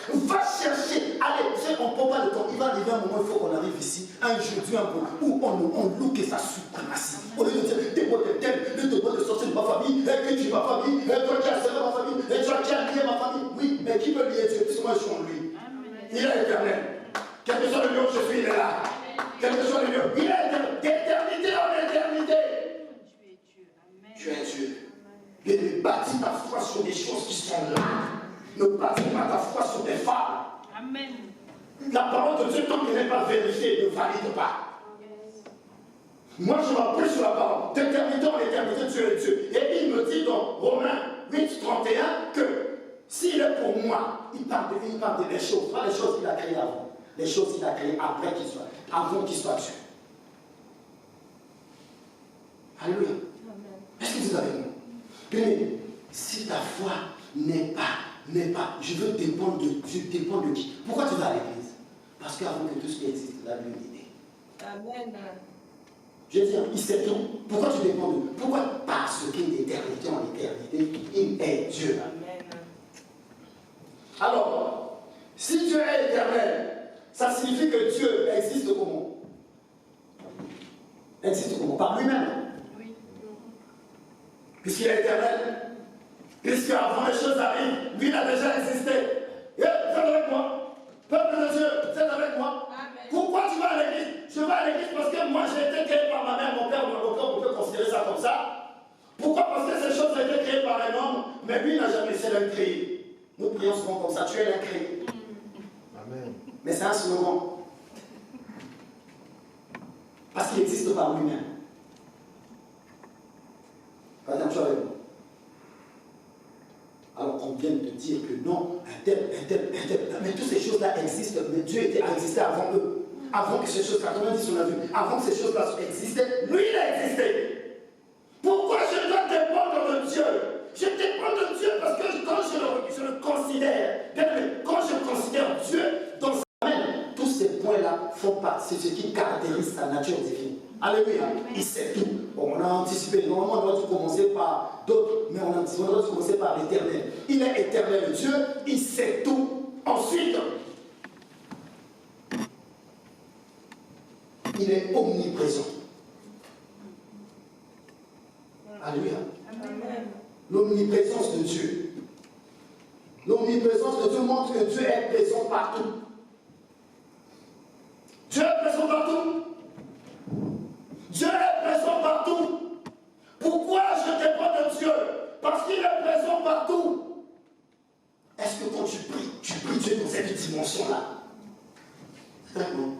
Va chercher, allez, on ne prend pas le temps. Il va arriver un moment, il faut qu'on arrive ici, un jeudi un peu, où on look sa suprématie. Au lieu de dire, t'es moi de tel, t'es moi de sortir de ma famille, que tu es ma famille, toi qui as servi ma famille, toi qui as lié ma famille. Oui, mais qui peut lier Dieu? Puisque moi je suis en lui. Il est éternel. Quel que soit le lieu où je suis, il est là. Quel que soit le lieu, il est éternel. D'éternité en éternité. Tu es Dieu. Et ne bâtis ta foi sur des choses qui sont là. Ne bâtis pas ta foi sur des fables. Amen. La parole de Dieu, tant qu'elle n'est pas vérifiée, ne valide pas. Moi, je m'appuie sur la parole. D'éternité en éternité, Dieu est Dieu. Et il me dit dans Romains 8, 31 que s'il est pour moi, il parle des choses, pas les choses qu'il a créées avant. Les choses qu'il a créées après qu'il soit, avant qu'il soit Dieu. Alléluia. Est-ce que vous avez moi? Mais si ta foi n'est pas, je veux dépendre de Dieu, dépends de qui? Pourquoi tu vas à l'église? Parce qu'avant que tout ce qui existe, il a une idée. Amen. Je veux dire, il sait tout. Pourquoi tu dépends de lui? Pourquoi? Parce qu'd'éternité en éternité, il est Dieu. Amen. Alors, si Dieu est éternel, ça signifie que Dieu existe comment? Existe comment? Par lui-même. Oui. Puisqu'il est éternel. Puisque avant les choses arrivent, lui il a déjà existé. Vous êtes avec moi? Peuple de Dieu, vous êtes avec moi? Amen. Pourquoi tu vas à l'église? Je vais à l'église parce que moi j'ai été créé par ma mère, mon père, on peut considérer ça comme ça. Pourquoi? Parce que ces choses ont été créées par un homme, mais lui n'a jamais essayé de créer. Nous prions souvent comme ça, tu es l'incréé. Amen. Mais c'est un slogan. Parce qu'il existe par lui-même. Par exemple, tu es avec moi. Alors qu'on vient de dire que non, un tel, mais toutes ces choses-là existent, mais Dieu a existé avant eux. Avant que ces choses-là, comme on dit sur la vue, avant que ces choses-là existaient, lui il a existé. Pourquoi je dois dépendre de Dieu? Je dépends de Dieu parce que quand je le considère, quand je considère Dieu dans sa main, tous ces points-là font partie, c'est ce qui caractérise sa nature divine. Alléluia, il sait tout. Bon, on a anticipé, normalement on doit commencer par d'autres, mais on doit commencer par l'éternel. Il est éternel Dieu, il sait tout. Ensuite, il est omniprésent. Alléluia. Amen. L'omniprésence de Dieu. L'omniprésence de Dieu montre que Dieu est présent partout. Dieu est présent partout. Dieu est présent partout. Pourquoi je dépends de Dieu? Parce qu'il est présent partout. Est-ce que quand tu pries Dieu dans cette dimension-là? D'accord.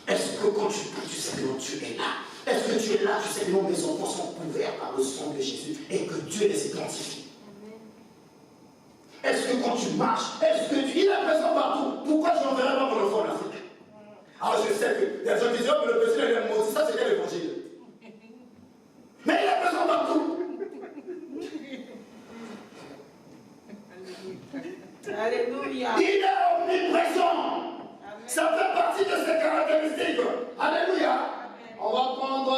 Est-ce que quand tu pries, tu sais que Dieu est là? Est-ce que tu es là? Tu sais que mes enfants sont couverts par le sang de Jésus et que Dieu les identifie. Est-ce que quand tu marches, est-ce que il est présent partout? Pourquoi je n'enverrai pas mon enfant en Afrique? Alors je sais que les gens disent que le président est maudit, ça c'était l'évangile. Mais il est présent partout. Alléluia. Il est omniprésent. Ça fait partie de ses caractéristiques. Alléluia. On va prendre.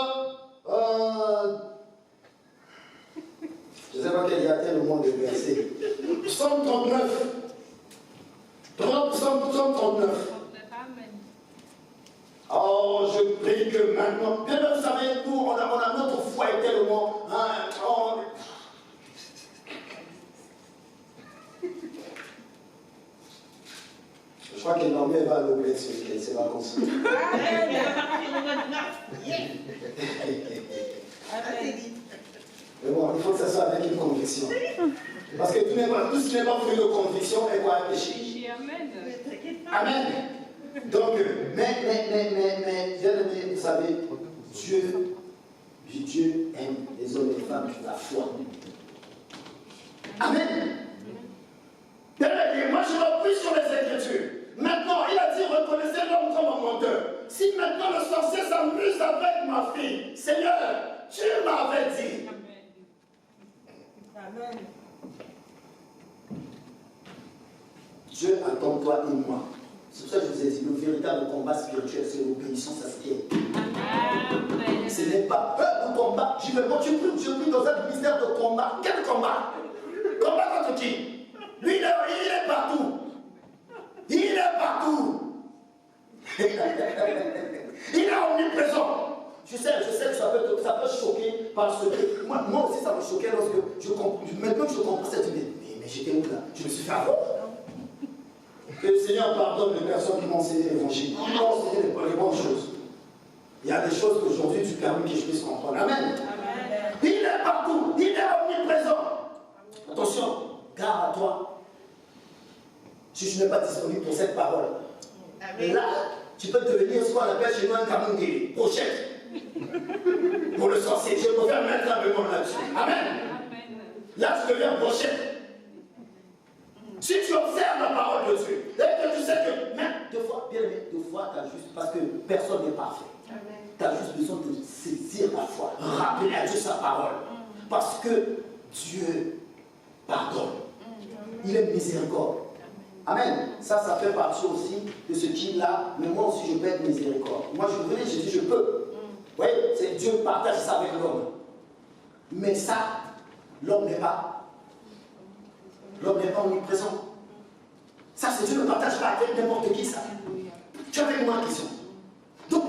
Je ne sais pas quel y a tellement de versets. Psaume 39. Psaume 39. Oh, je prie que maintenant. Bien, vous savez, nous, on a notre foi est tellement. Je crois qu'elle va à l'objet de ses vacances. Mais bon, il faut que ça soit avec une conviction. Parce que tout ce qui n'est pas fruit de conviction est quoi? Péché. Amen. Amen. Donc, mais, bien aimé, vous savez, Dieu aime les hommes et les femmes qui ont la foi. Amen. Bien aimé, moi je m'appuie sur les Écritures. Maintenant, il a dit, reconnaissez l'homme comme un menteur. Si maintenant le sorcier s'amuse avec ma fille, Seigneur, tu m'avais dit. Amen. Dieu attend toi et moi. C'est pour ça que je vous ai dit, le véritable combat spirituel, c'est l'obéissance à ce qui est. Amen. Ce n'est pas le combat. Je prie dans un ministère de combat. Quel combat? Combat contre qui? Lui, il est partout. Il est partout. Il est omniprésent. Je sais que ça peut choquer parce que moi aussi ça me choquait lorsque je comprends. Maintenant que je comprends cette idée. Mais j'étais où là? Je me suis fait avoir. Que le Seigneur pardonne les personnes qui m'ont enseigné l'évangile. Qui m'ont enseigné les bonnes choses. Il y a des choses qu'aujourd'hui tu permets que je puisse comprendre. Amen. Amen. Il est partout. Il est omniprésent. Attention, garde à toi. Si je n'ai pas disponible pour cette parole. Amen. Là, tu peux devenir ce qu'on appelle chez nous un camongé, pochette. Pour le sorcier, je préfère mettre un bémol là-dessus. Amen. Amen. Là, tu deviens pochette. Si tu observes la parole de Dieu, et que tu sais que, même deux fois, bien aimé, deux fois, tu as juste, parce que personne n'est parfait. Tu as juste besoin de saisir la foi, rappeler à Dieu sa parole. Parce que Dieu pardonne. Il est miséricorde. Amen. Ça fait partie aussi de ce qu'il-là. Mais moi aussi, je peux être miséricorde. Moi, je venais, j'ai dit, je peux. Oui, c'est Dieu partage ça avec l'homme. Mais ça, l'homme n'est pas. L'homme n'est pas omniprésent. Ça, c'est Dieu ne partage pas avec n'importe qui, ça. Tu as avec moi une question. Donc,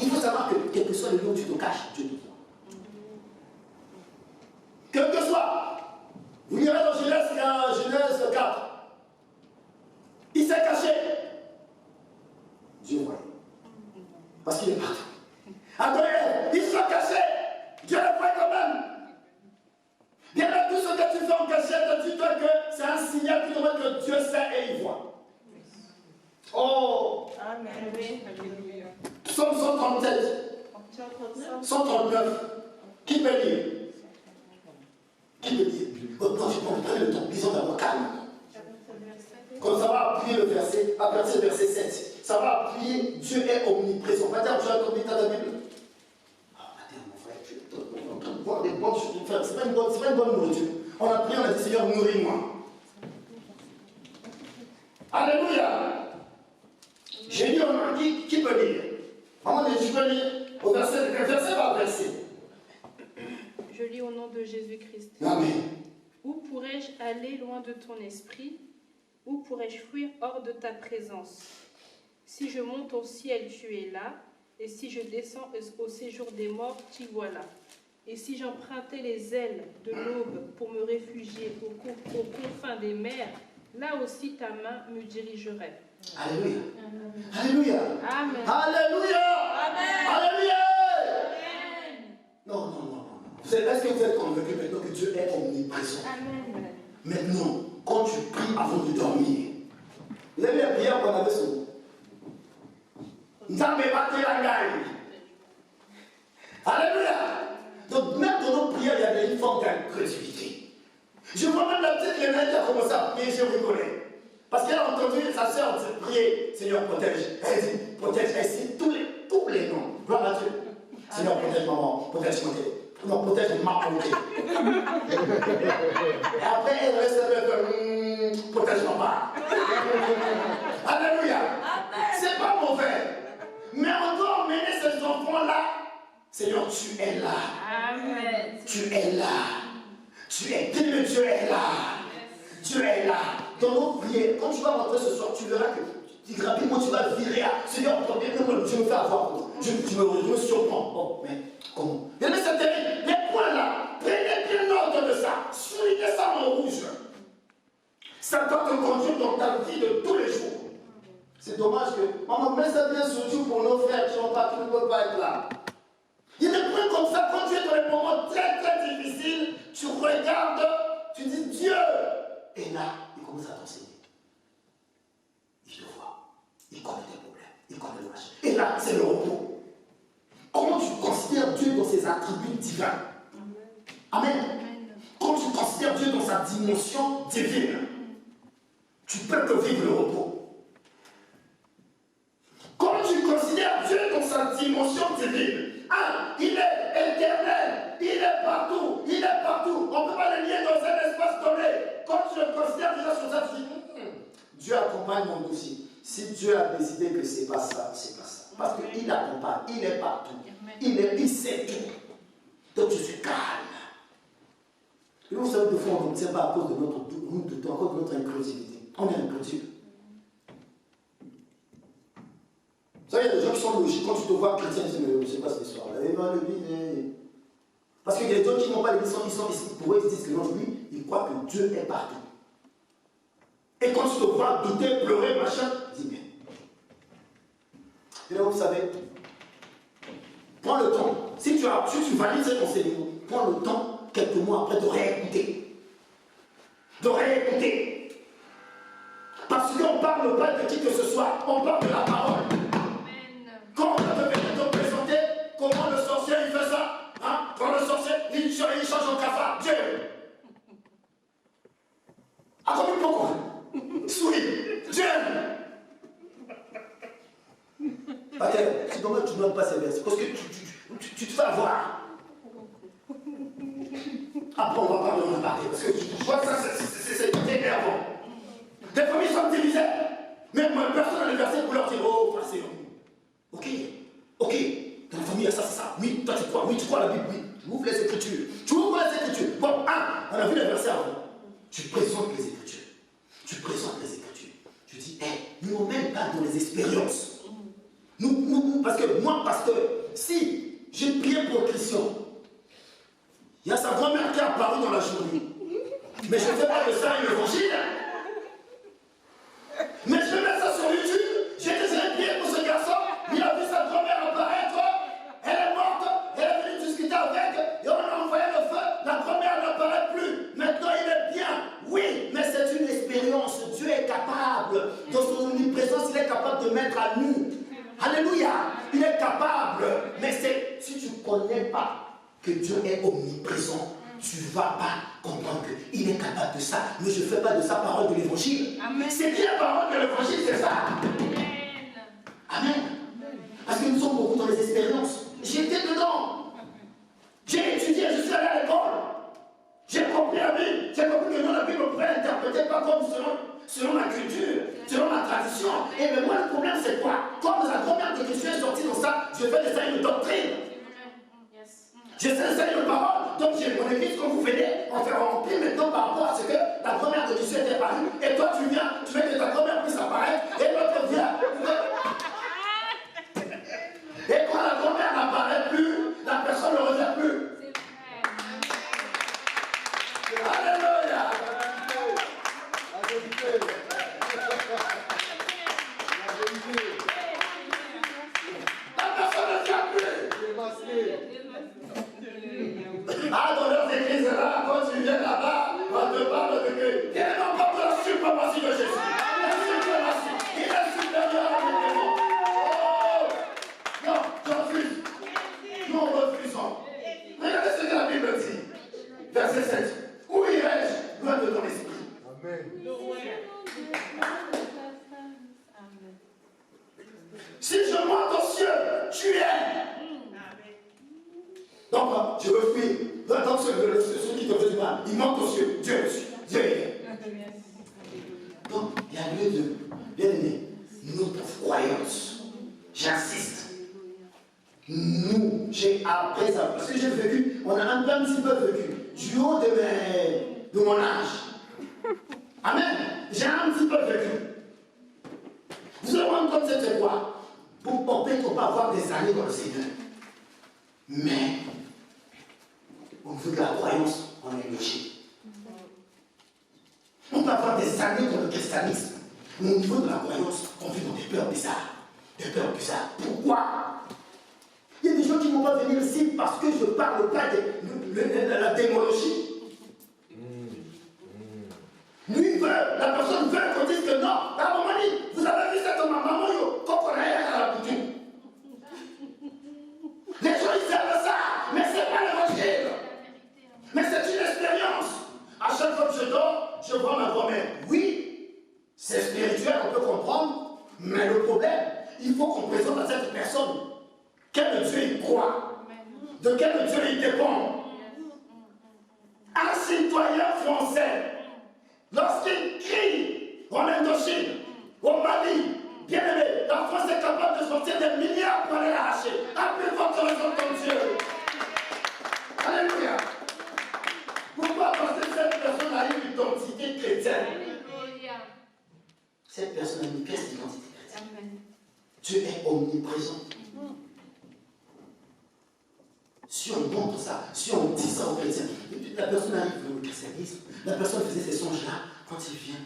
il faut savoir que quel que soit le lieu où tu te caches, Dieu te voit. Quel que soit. Vous lirez dans Genèse 4. Il s'est caché. Dieu voit. Parce qu'il est partout. Attendez, il s'est caché. Dieu le voit quand même. Bien là, tout ce que tu fais en cachette, dis-toi que c'est un signal qui te montre que Dieu sait et il voit. Oh! Amen. Psaume 137. 139. Qui peut lire? Qui peut lire? Non, je prends le temps. Disons d'abord calme. Comme ça va appuyer le verset, à partir du verset 7. Ça va appuyer Dieu est omniprésent. Madame, tu as combien de la Bible? Voir des bonnes choses, c'est pas une bonne nourriture. On a prié, on a dit Seigneur, nourris-moi. Alléluia. J'ai dit, qui peut lire? Maman, je peux lire au verset par verset. Je lis au nom de Jésus-Christ. Amen. Où pourrais-je aller loin de ton esprit? Où pourrais-je fuir hors de ta présence? Si je monte au ciel, tu es là. Et si je descends au séjour des morts, t'y voilà. Et si j'empruntais les ailes de l'aube pour me réfugier aux confins des mers, là aussi ta main me dirigerait. Alléluia. Alléluia. Amen. Alléluia. Amen. Alléluia. Amen. Non. Est-ce que vous êtes convaincu maintenant que Dieu est omniprésent? Amen. Maintenant, quand tu pries avant de dormir, vous avez la prière qu'on avait sur vous. Alléluia. Donc même dans nos prières, il y a une forme d'incrédulité. Je vois même la petite Léna qui a commencé à prier, je rigolais. Parce qu'elle a entendu sa soeur prier, Seigneur protège. Elle dit, protège, elle cite tous les noms. Gloire à Dieu. Seigneur protège maman, protège mon télé. Non, protège ma beauté. Et après, elle reste avec protège papa. Alléluia. C'est pas mauvais. Mais on doit emmener ces enfants-là. Seigneur, tu es là. Amen. Tu es là. Tu es Dieu, Dieu est là. Dieu est là. Dans nos prières, quand tu vas rentrer ce soir, tu verras que rapidement tu vas virer à Seigneur, bien que je me fais avoir. Je me surprends. Oh, mais comment? Mais c'est terrible. Les points là, prenez bien l'ordre de ça. Soulignez ça en rouge. Ça doit te conduire dans ta vie de tous les jours. C'est dommage que, maman, mets ça bien surtout pour nos frères qui ne peuvent pas être là. Il y a des points comme ça, quand tu es dans les moments très très difficiles, tu regardes, tu dis Dieu. Et là, il commence à t'enseigner. Il te voit. Il connaît tes problèmes. Il connaît le machin. Et là, c'est le repos. Comment tu considères Dieu dans ses attributs divins? Amen. Quand tu considères Dieu dans sa dimension divine, tu peux que vivre le repos. Quand tu considères Dieu dans sa dimension divine, il est éternel, il est partout, on ne peut pas le lier dans un espace donné. Quand tu le considères déjà sur ça, tu dis, Dieu accompagne mon dossier. Si Dieu a décidé que c'est pas ça, c'est pas ça. Parce qu'il accompagne, il est partout, il sait tout. Donc je suis calme. Et vous savez, des fois, on ne tient pas à cause de notre doute, à cause de notre incrédulité. On est incrédule. scatologie, quand tu te vois chrétien, tu dis, mais je sais pas cette histoire-là. Et ben, l'église, parce qu'il y a des gens qui n'ont pas l'église, pour eux, ils disent que non, lui, ils croient que Dieu est partout. Et quand tu te vois douter, pleurer, machin, dis bien. Et là, vous savez, prends le temps. Si tu valides cet enseignement, prends le temps, quelques mois après, de réécouter. De réécouter. Parce qu'on ne parle pas de qui que ce soit, on parle de la parole. Amen. Quand on va te présenter comment le sorcier il fait ça, hein? Quand le sorcier il change en cafard, Dieu. Ah, comme il peut souris, Dieu. Attends, c'est dommage que tu ne donnes pas ces versets, parce que tu te fais avoir. Après, on va parler, parce que tu vois, ça, c'est énervant. Des familles sont divisées. Même personne n'a les versets pour leur dire, oh, frère, c'est ok, ok. Dans la famille, il y a ça, c'est ça. Oui, toi, tu crois à la Bible, oui. Tu ouvres les Écritures. Tu ouvres les Écritures. Bon, on a vu les versets avant. Tu présentes les Écritures. Tu présentes les Écritures. Tu dis, nous, on même pas dans les expériences. Nous, parce que moi, pasteur, si j'ai prié pour Christian, il y a sa grand-mère qui est apparue dans la journée. Mais je ne fais pas de ça une évangile. Mais je vais mettre ça sur YouTube. J'ai déjà prié pour ce garçon. Il a vu sa grand-mère apparaître. Elle est morte. Elle est venue discuter avec. Et on a envoyé le feu. La grand-mère n'apparaît plus. Maintenant, il est bien. Oui, mais c'est une expérience. Dieu est capable. Dans son omniprésence, il est capable de mettre à nous. Alléluia. Il est capable. Mais si tu ne connais pas que Dieu est omniprésent, tu ne vas pas comprendre qu'il est capable de ça. Mais je ne fais pas de sa parole de l'évangile. C'est qui la parole de l'évangile, c'est ça. Amen. Parce que nous sommes beaucoup dans les expériences. J'étais dedans. J'ai étudié, je suis allé à l'école. J'ai compris la Bible. J'ai compris que non, la Bible pourrait interpréter pas comme selon la culture, selon la tradition. Et mais moi, le problème, c'est quoi? Comme la grand-mère de Christ est sortie dans ça, je fais de ça une doctrine. Je sais une parole, donc j'ai mon église, quand vous venez, on fait remplir maintenant par rapport à ce que la grand-mère de Jésus était parue, et toi tu viens, tu veux que ta grand-mère puisse apparaître, et l'autre vient. Et quand la grand-mère n'apparaît plus, la personne ne revient plus. Alléluia. La personne ne vient plus. Ah, dans leurs églises là, quand tu viens là-bas, on te parle de que quelle est encore de la suprématie de Jésus. La suprématie, il est supérieur à nous. Oh, non, je refuse. Nous refusons. Regardez ce que la Bible dit. Verset 7. Où irai-je loin de ton esprit? Amen. Si je monte aux cieux, tu es. Donc, je veux fuir. Donc, ceux qui te veulent du mal, ils montent aux cieux. Dieu est dessus. Dieu est là. Donc, il y a lieu de, bien aimé, notre croyance. J'insiste. Nous, j'ai appris ça. Parce que j'ai vécu, on a un petit peu vécu. Du haut de mon âge. Amen. J'ai un petit peu vécu. Vous allez voir comme c'est quoi? Pour peut-être pas avoir des années dans le Seigneur. Mais, au niveau de la croyance, on est logique. On peut avoir des années dans le christianisme, mais au niveau de la croyance, on vit dans des peurs bizarres. Des peurs bizarres. Pourquoi? Il y a des gens qui ne vont pas venir ici parce que je ne parle pas de la démologie. Lui veut, la personne veut qu'on dise que non. La maman dit, vous avez vu cette maman, quand on a à la boutique. Les gens ils savent ça, mais ce n'est pas l'évangile. Mais c'est une expérience. À chaque fois que je dors, je vois ma grand-mère. Oui, c'est spirituel, on peut comprendre, mais le problème, il faut qu'on présente à cette personne quel Dieu il croit, de quel Dieu il dépend. Un citoyen français, lorsqu'il crie en Indochine, au Mali, bien aimé, la France est capable de sortir des milliards pour aller l'arracher. Appelez votre raison comme Dieu. Alléluia. Pourquoi? Parce que cette personne a une identité chrétienne. Cette personne a une pièce d'identité chrétienne. Dieu est omniprésent. Si on montre ça, si on dit ça aux chrétiens, la personne arrive dans le christianisme, la personne faisait ces songes-là, quand il vient,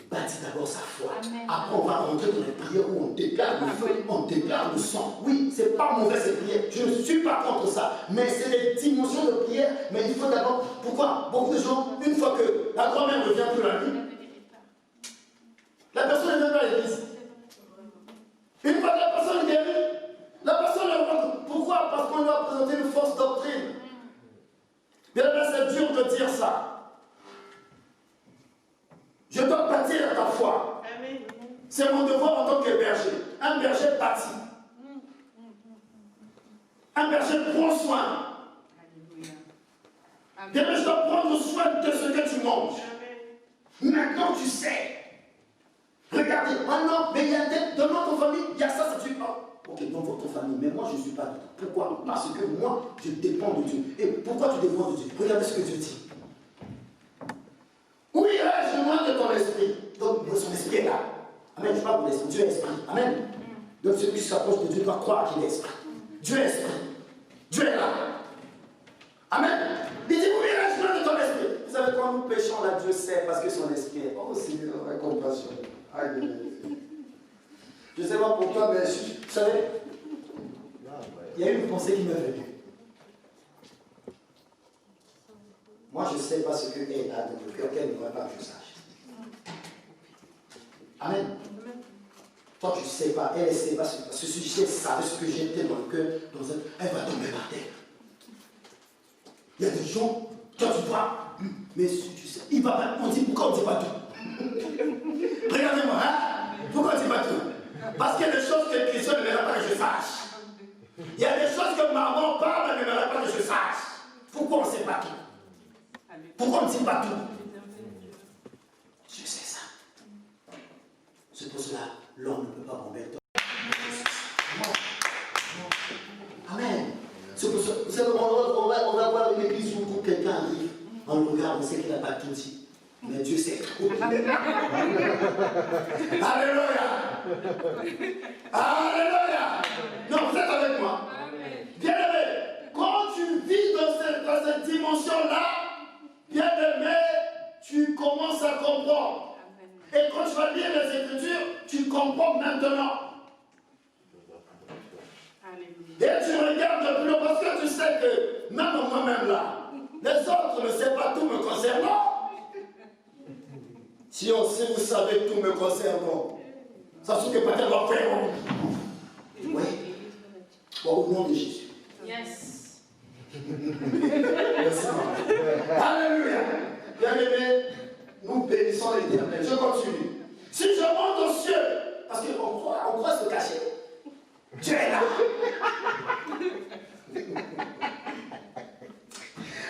bâtit d'abord sa foi. Amen. Après, on va rentrer dans les prières où on déclare le feu, on déclare le sang. Oui, c'est pas mauvais ces prières, je ne suis pas contre ça, mais c'est des dimensions de prière, mais il faut d'abord, pourquoi beaucoup de gens, une fois que la grand-mère revient plus la nuit, la personne ne vient pas à l'église. Une fois que la personne est guérie, la personne ne rentre. Pourquoi? Parce qu'on lui a présenté une fausse doctrine. Bien là, c'est dur de dire ça. Je dois bâtir ta foi. C'est mon devoir en tant que berger. Un berger bâtit. Un berger prend soin. Bien, je dois prendre soin de ce que tu manges. Maintenant, tu sais. Regardez, maintenant, mais il y a dans notre famille, il y a ça, c'est du pas. Ok, dans votre famille, mais moi je ne suis pas dedans. Pourquoi? Parce que moi, je dépends de Dieu. Et pourquoi tu dépends de Dieu? Regardez ce que Dieu dit. Où irais-je loin de ton esprit? Donc, son esprit est là. Amen, je parle de l'esprit. Dieu est esprit. Amen. Donc, celui qui s'approche de Dieu doit croire qu'il est esprit. Dieu est esprit. Dieu est là. Amen. Il dit, où irais-je loin de ton esprit? Vous savez, quand nous péchons là, Dieu sait parce que son esprit est. Oh Seigneur, la compassion. Je ne sais pas pour toi, mais vous savez, il y a une pensée qui m'est venue. Moi, je ne sais pas ce qu'elle a dans le cœur, qu'elle ne devrait pas que je sache. Amen. Toi, tu ne sais pas, elle ne sait pas ce sujet, elle savait ce que j'étais dans le cœur, elle va tomber par terre. Il y a des gens, quand tu vois, mais tu sais, il va pas, on dit pourquoi on ne dit pas tout. Regardez-moi, hein? Pourquoi on ne dit pas tout? Parce qu'il y a des choses que Christian ne verra pas que je sache. Il y a des choses que maman parle, elle ne verra pas que je sache. Pourquoi on ne sait pas tout? Pourquoi on ne dit pas tout? Je sais ça. C'est pour cela, l'homme ne peut pas commettre. Amen. C'est pour ça, vous savez, on va voir une église où quelqu'un arrive, on le regarde, on sait qu'il n'a pas tout dit. Mais Dieu sait tout. Alléluia. Alléluia. Non, vous êtes avec moi. Bien-aimé, quand tu vis dans cette dimension-là, bien-aimé, tu commences à comprendre. Et quand tu vas lire les Écritures, tu comprends maintenant. Et tu regardes de plus loin parce que tu sais que même moi-même là, les autres ne savent pas tout me concernant. Si vous savez tout me concernant, ça se fait que peut-être va faire. Oui. Bon, au nom de Jésus. Yes. Merci. Alléluia. Bien-aimé, nous bénissons l'Éternel. Je continue. Si je monte aux cieux, parce qu'on croit se cacher. Dieu est là.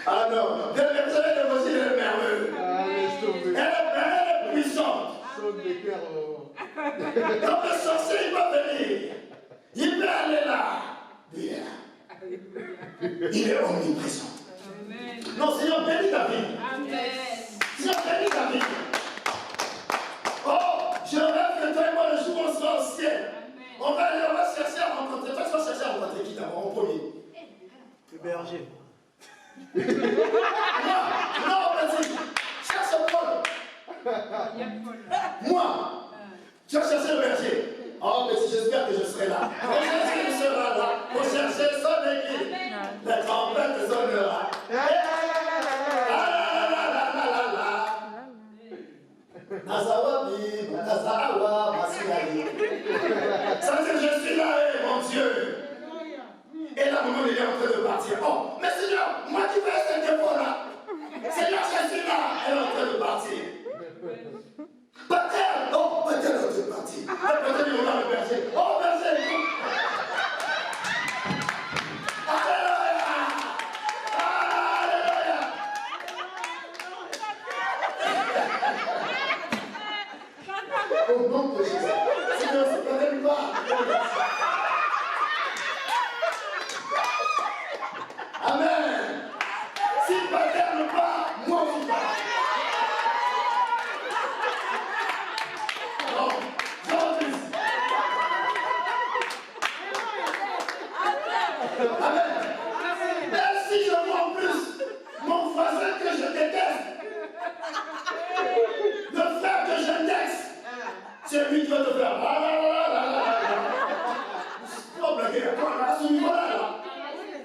Ah non, bien-aimé, vous savez, l'évangile est merveilleux. Elle est puissante. Quand le sorcier il va venir, il va aller là. Il est là. Il est omniprésent. Non, Seigneur, bénis ta vie. Seigneur, bénis ta vie. Oh, je rêve que toi et moi, le jour où on sera au ciel, on va chercher à rencontrer. Toi, tu vas chercher à rencontrer qui d'abord en premier? Le berger. Non, vas-y. Cherche Paul. Moi, tu vas chercher le berger. Oh, mais si j'espère que je serai là. Et Jésus sera là pour chercher son église. La trompette sonnera. Ça veut dire que je suis là, mon Dieu. Et là, maman, il est en train de partir. Oh, mais Seigneur, moi qui fais ce défaut-là. Seigneur, je suis là. Elle est en train de partir. Peut-être, oh, peut-être elle est en train de partir. Peut-être il regarde le berger. Oh, berger, écoute. Alléluia. Alléluia. Au nom de Jésus. Seigneur, c'est pas tellement pas. Amen. Si le Père ne part, moi aussi pas. Non, Jean-Baptiste. Amen. C'est lui qui va te faire. Ah là là là là là là. Pas blaguer, à ce niveau-là, là,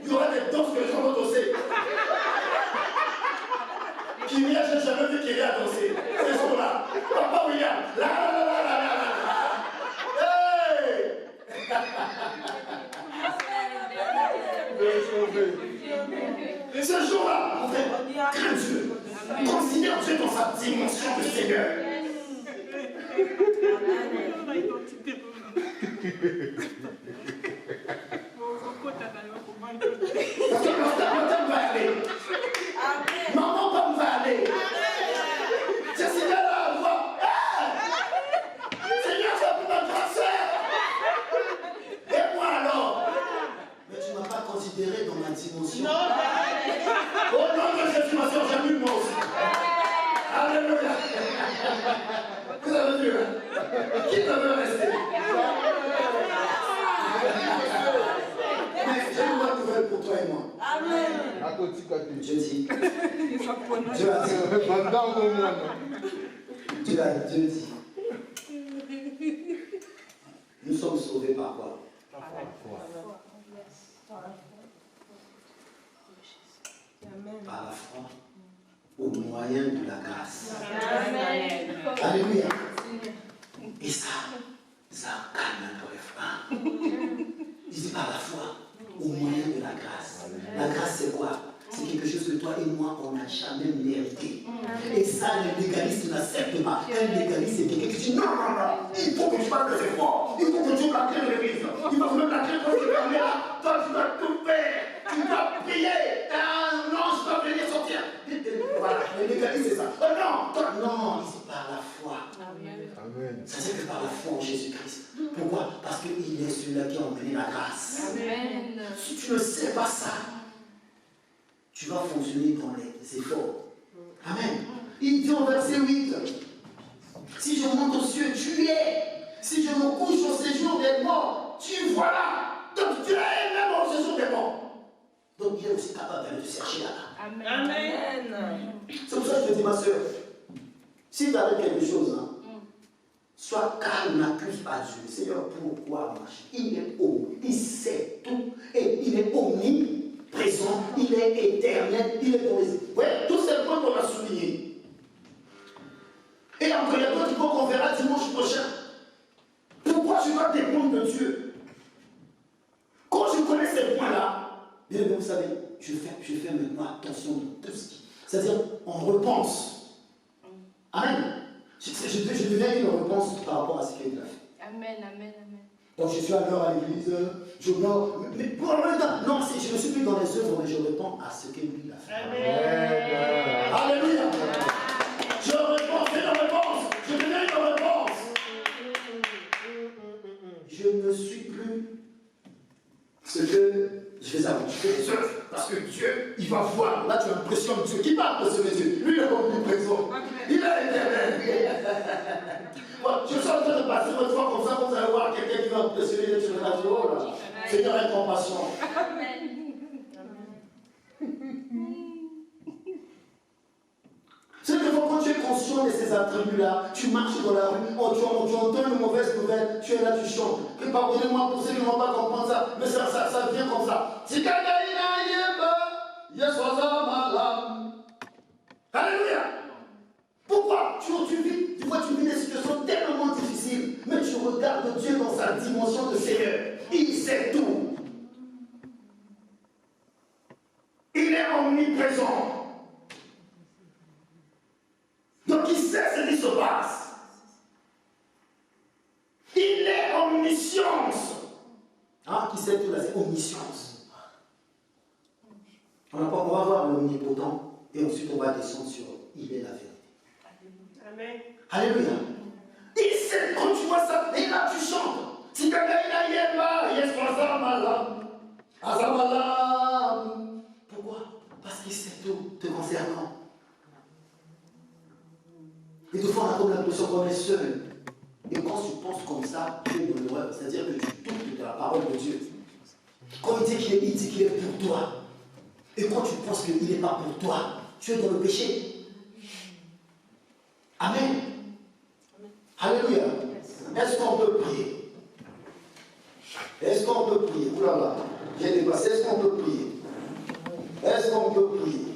il y aura des danses que les gens vont danser. Kyria, j'ai jamais vu Kyria danser. C'est ce là. Papa William. Là là là là là là là. Hey! Ce jour-là, mon frère, crains Dieu. Considère Dieu dans sa dimension de Seigneur. Parce que papa va aller. Maman va aller. Jessica là, voix. Seigneur, tu as pris ma grâce. Et moi alors? Mais tu ne m'as pas considéré dans ma dimension. Au nom de Jésus, ma soeur, j'ai vu moi aussi. Alléluia. Vous avez vu, hein? Qui veut rester? Mais j'ai une bonne nouvelle pour toi et moi. Amen. Je dis. Dieu a dit. Dieu dit. Nous sommes sauvés par quoi? Par la foi. Au moyen de la grâce. Amen. Alléluia. Et ça calme un peu les frères. Il dit par la foi, au moyen de la grâce. La grâce, c'est quoi? C'est quelque chose que toi et moi, on n'a jamais mérité. Et ça, les légalistes n'acceptent pas. Un légaliste, c'est quelqu'un qui dit non, non, non, il faut que tu fasses des efforts. Il faut que tu ouvres la clé de l'église. Il faut que même la clé quand tu vas venir là. Toi, tu dois tout faire. Tu dois prier. Un ange doit venir sortir. Voilà, les légalistes, c'est ça. Oh non, toi, non, c'est par la foi. Amen. Ça c'est que par la foi en Jésus-Christ. Pourquoi? Parce qu'il est celui-là qui a emmené la grâce. Amen. Si tu ne sais pas ça, tu vas fonctionner dans les efforts. Amen. Il dit au verset 8, si je monte aux cieux, tu es. Si je me couche au séjour des morts, tu vois là. Donc tu es même au séjour des morts. Donc il est aussi capable d'aller te chercher là-bas. Amen. C'est pour ça que je te dis, ma soeur, si tu as quelque chose, hein, sois calme, n'accuse pas Dieu. Seigneur, pourquoi marcher? Il est haut, il sait tout, et il est omniprésent, il est éternel, il est pour les. Ouais, tous ces points qu'on a soulignés. Et encore, il y a d'autres points qu'on verra dimanche prochain. Pourquoi je dois dépendre de Dieu? Quand je connais ces points-là, bien vous savez, je fais maintenant attention de tout ce qui. C'est-à-dire, on repense. Amen. Je deviens une réponse par rapport à ce qu'il a fait. Amen, amen, amen. Donc je suis à l'heure à l'église, je dors, mais pour le moment, non, je ne suis plus dans les œuvres, mais je réponds à ce que lui a fait. Amen. Alléluia. Je réponds, c'est une réponse. Je deviens une réponse. Je ne suis plus ce que je fais avant. Je fais des œuvres, parce que Dieu, il va voir. Là, tu impressionnes Dieu. Qui va impressionner Dieu? Lui, il est omniprésent. Il est éternel. Bon, je suis en train de passer votre fois comme ça, vous allez voir quelqu'un qui va impressionner Dieu sur la radio. Là. Seigneur, aie compassion. Amen. C'est que quand tu es conscient de ces attributs-là, tu marches dans la rue, tu entends une mauvaise nouvelle, tu es là, tu chantes. Que pardonnez-moi pour ceux qui ne vont pas comprendre ça, mais ça vient comme ça. Alléluia. Pourquoi tu vis des situations tellement difficiles, mais tu regardes Dieu dans sa dimension de Seigneur. Il sait tout. Il est omniprésent. Donc il sait ce qui se passe. Il est omniscience. Qui sait tout là, c'est omniscience. On va voir l'omnipotent et ensuite on va descendre sur il est la vérité. Amen. Alléluia. Il sait, quand tu vois ça, et là tu chantes. Si quelqu'un il a pas, yes, pourquoi? Parce qu'il sait tout te concernant. Et des fois, on a comme l'impression qu'on est seul. Et quand tu penses comme ça, tu es malheureux. C'est-à-dire que tu doutes de la parole de Dieu. Quand il dit qu'il est pour toi. Et quand tu penses qu'il n'est pas pour toi, tu es dans le péché. Amen. Alléluia. Est-ce qu'on peut prier? Est-ce qu'on peut prier? Oulala, j'ai dépassé. Est-ce qu'on peut prier? Est-ce qu'on peut prier?